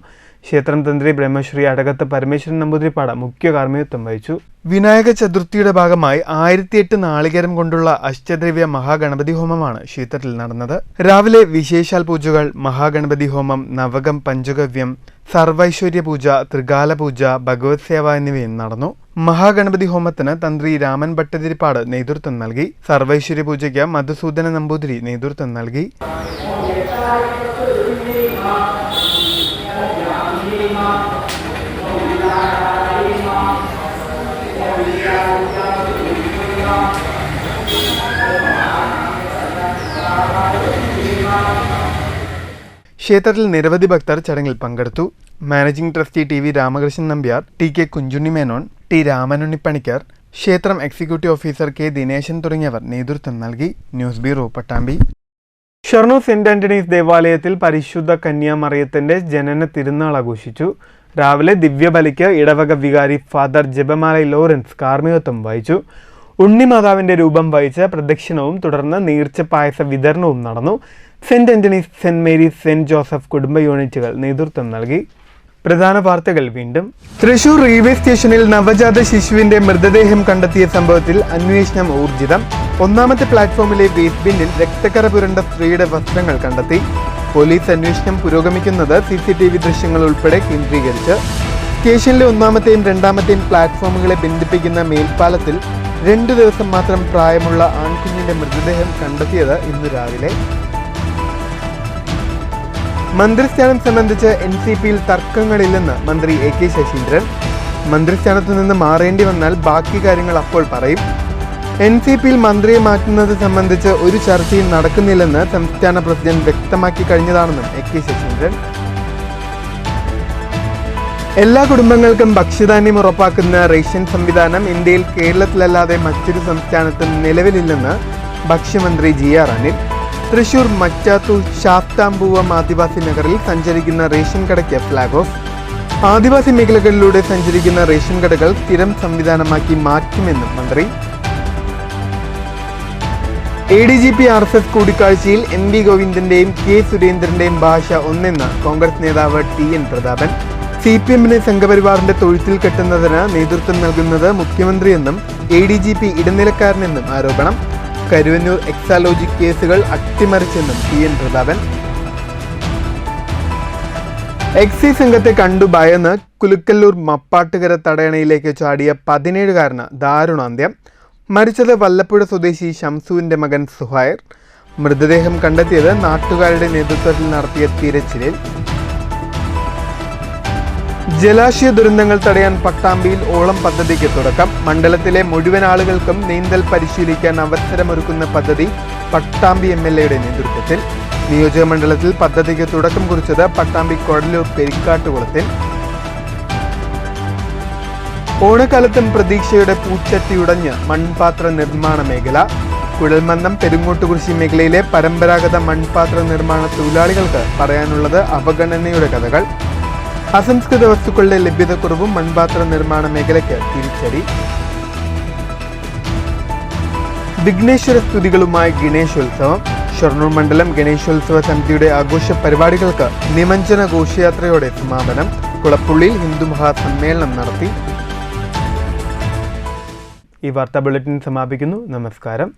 S1: ക്ഷേത്രം തന്ത്രി ബ്രഹ്മശ്രീ അടകത്ത് പരമേശ്വരൻ നമ്പൂതിരിപ്പാട് മുഖ്യ കാർമ്മികത്വം വഹിച്ചു. വിനായക ചതുർത്ഥിയുടെ ഭാഗമായി 1008 നാളികേരം കൊണ്ടുള്ള അഷ്ടദ്രവ്യ മഹാഗണപതി ഹോമമാണ് ക്ഷേത്രത്തിൽ നടന്നത്. രാവിലെ വിശേഷാൽ പൂജകൾ, മഹാഗണപതി ഹോമം, നവകം പഞ്ചഗവ്യം, സർവൈശ്വര്യ പൂജ, ത്രികാല പൂജ, ഭഗവത് സേവ എന്നിവയും നടന്നു. മഹാഗണപതി ഹോമത്തിന് തന്ത്രി രാമൻ ഭട്ടതിരിപ്പാട് നേതൃത്വം നൽകി. സർവൈശ്വര്യ പൂജയ്ക്ക് മധുസൂദന നമ്പൂതിരി നേതൃത്വം നൽകി. ക്ഷേത്രത്തിൽ നിരവധി ഭക്തർ ചടങ്ങിൽ പങ്കെടുത്തു. Managing trustee T V. Ramakrishnan Nambiar, T K. Kunjunni Menon, T. Ramanunnipanicker, ക്ഷേത്രം എക്സിക്യൂട്ടീവ് ഓഫീസർ കെ. ദിനേശൻ തുടങ്ങിയവർ നേതൃത്വം നൽകി. News bureau, Pattambi. Shoranur saint Antony's ദേവാലയത്തിൽ പരിശുദ്ധ കന്യാമറിയത്തിന്റെ ജനന തിരുനാൾ ആഘോഷിച്ചു. രാവിലെ ദിവ്യബലിക്ക് ഇടവക വികാരി ഫാദർ ജപമാല ലോറൻസ് കാർമ്മികത്വം വഹിച്ചു. ഉണ്ണിമാതാവിന്റെ രൂപം വഹിച്ച പ്രദക്ഷിണവും തുടർന്ന് നീർച്ച പായസ വിതരണവും നടന്നു. Saint Antony's, saint Mary's, saint Joseph കുടുംബ യൂണിറ്റുകൾ നേതൃത്വം നൽകി. പ്രധാന വാർത്തകൾ വീണ്ടും. തൃശൂർ റെയിൽവേ സ്റ്റേഷനിൽ നവജാത ശിശുവിന്റെ മൃതദേഹം കണ്ടെത്തിയ സംഭവത്തിൽ അന്വേഷണം ഊർജിതം. 1ാമത്തെ പ്ലാറ്റ്ഫോമിലെ വേസ്റ്റ് ബിന്നിൽ രക്തക്കറ പുരണ്ട സ്ത്രീയുടെ വസ്ത്രങ്ങൾ കണ്ടെത്തി. പോലീസ് അന്വേഷണം പുരോഗമിക്കുന്നത് CCTV ദൃശ്യങ്ങൾ ഉൾപ്പെടെ കേന്ദ്രീകരിച്ച്. സ്റ്റേഷനിലെ 1ാമത്തെയും 2ാമത്തെയും പ്ലാറ്റ്ഫോമുകളെ ബന്ധിപ്പിക്കുന്ന മേൽപ്പാലത്തിൽ 2 ദിവസം മാത്രം പ്രായമുള്ള ആൺകുഞ്ഞിന്റെ മൃതദേഹം കണ്ടെത്തിയത് ഇന്ന് രാവിലെ. മന്ത്രിസ്ഥാനം സംബന്ധിച്ച് NCPയിൽ തർക്കങ്ങളില്ലെന്ന് മന്ത്രി AK ശശീന്ദ്രൻ. മന്ത്രിസ്ഥാനത്തു നിന്ന് മാറേണ്ടി വന്നാൽ ബാക്കി കാര്യങ്ങൾ അപ്പോൾ പറയും. NCPയിൽ മന്ത്രിയെ മാറ്റുന്നത് സംബന്ധിച്ച് ഒരു ചർച്ചയും നടക്കുന്നില്ലെന്ന് സംസ്ഥാന പ്രസിഡന്റ് വ്യക്തമാക്കി കഴിഞ്ഞതാണെന്നും AK ശശീന്ദ്രൻ. എല്ലാ കുടുംബങ്ങൾക്കും ഭക്ഷ്യധാന്യം ഉറപ്പാക്കുന്ന റേഷൻ സംവിധാനം ഇന്ത്യയിൽ കേരളത്തിലല്ലാതെ മറ്റൊരു സംസ്ഥാനത്തും നിലവിലില്ലെന്ന് ഭക്ഷ്യമന്ത്രി GR അനിൽ. തൃശൂർ മറ്റാത്തൂർ ശാസ്താംപൂവം ആദിവാസി നഗറിൽ സഞ്ചരിക്കുന്ന റേഷൻ കടയ്ക്ക് ഫ്ലാഗ് ഓഫ്. ആദിവാസി മേഖലകളിലൂടെ സഞ്ചരിക്കുന്ന റേഷൻ കടകൾ സ്ഥിരം സംവിധാനമാക്കി മാറ്റുമെന്നും മന്ത്രി. ADGP RSS കൂടിക്കാഴ്ചയിൽ MV ഗോവിന്ദന്റെയും K സുരേന്ദ്രന്റെയും ഭാഷ ഒന്നെന്ന് കോൺഗ്രസ് നേതാവ് TN പ്രതാപൻ. CPMനെ സംഘപരിവാറിന്റെ തൊഴുത്തിൽ കെട്ടുന്നതിന് നേതൃത്വം നൽകുന്നത് മുഖ്യമന്ത്രിയെന്നും ADGP ഇടനിലക്കാരനെന്നും ആരോപണം. കരുവന്നൂർ എക്സാലോജി കേസുകൾ അട്ടിമറിച്ചെന്നും TN പ്രതാപൻ. എക്സൈസ് സംഘത്തെ കണ്ടു ഭയന്ന് കുലുക്കല്ലൂർ മപ്പാട്ടുകര തടയണയിലേക്ക് ചാടിയ 17-കാരന് ദാരുണാന്ത്യം. മരിച്ചത് വല്ലപ്പുഴ സ്വദേശി ഷംസുവിന്റെ മകൻ സുഹൈർ. മൃതദേഹം കണ്ടെത്തിയത് നാട്ടുകാരുടെ നേതൃത്വത്തിൽ നടത്തിയ തിരച്ചിലിൽ. ജലാശയ ദുരന്തങ്ങൾ തടയാൻ പട്ടാമ്പിയിൽ ഓളം പദ്ധതിക്ക് തുടക്കം. മണ്ഡലത്തിലെ മുഴുവൻ ആളുകൾക്കും നീന്തൽ പരിശീലിക്കാൻ അവസരമൊരുക്കുന്ന പദ്ധതി പട്ടാമ്പി MLAയുടെ നേതൃത്വത്തിൽ. നിയോജക മണ്ഡലത്തിൽ പദ്ധതിക്ക് തുടക്കം കുറിച്ചത് പട്ടാമ്പി കൊടലൂർ പെരിക്കാട്ടുകുളത്തിൽ. ഓണക്കാലത്തും പ്രതീക്ഷയുടെ പൂച്ചട്ടിയുടഞ്ഞ് മൺപാത്ര നിർമ്മാണ മേഖല. കുഴൽമന്നം പെരുങ്ങോട്ടുകുറിശി മേഖലയിലെ പരമ്പരാഗത മൺപാത്ര നിർമ്മാണ തൊഴിലാളികൾക്ക് പറയാനുള്ളത് അവഗണനയുടെ കഥകൾ. അസംസ്കൃത വസ്തുക്കളുടെ ലഭ്യതക്കുറവും മൺപാത്ര നിർമ്മാണ മേഖലയ്ക്ക് തിരിച്ചടി. വിഘ്നേശ്വര സ്തുതികളുമായി ഗണേശോത്സവം. ഷൊർണൂർ മണ്ഡലം ഗണേശോത്സവ സമിതിയുടെ ആഘോഷ പരിപാടികൾക്ക് നിമഞ്ജന ഘോഷയാത്രയോടെ സമാപനം. കുളപ്പുള്ളിയിൽ ഹിന്ദു മഹാസമ്മേളനം നടത്തി. ഈ വാർത്താ ബുള്ളറ്റിൻ സമാപിക്കുന്നു. നമസ്കാരം.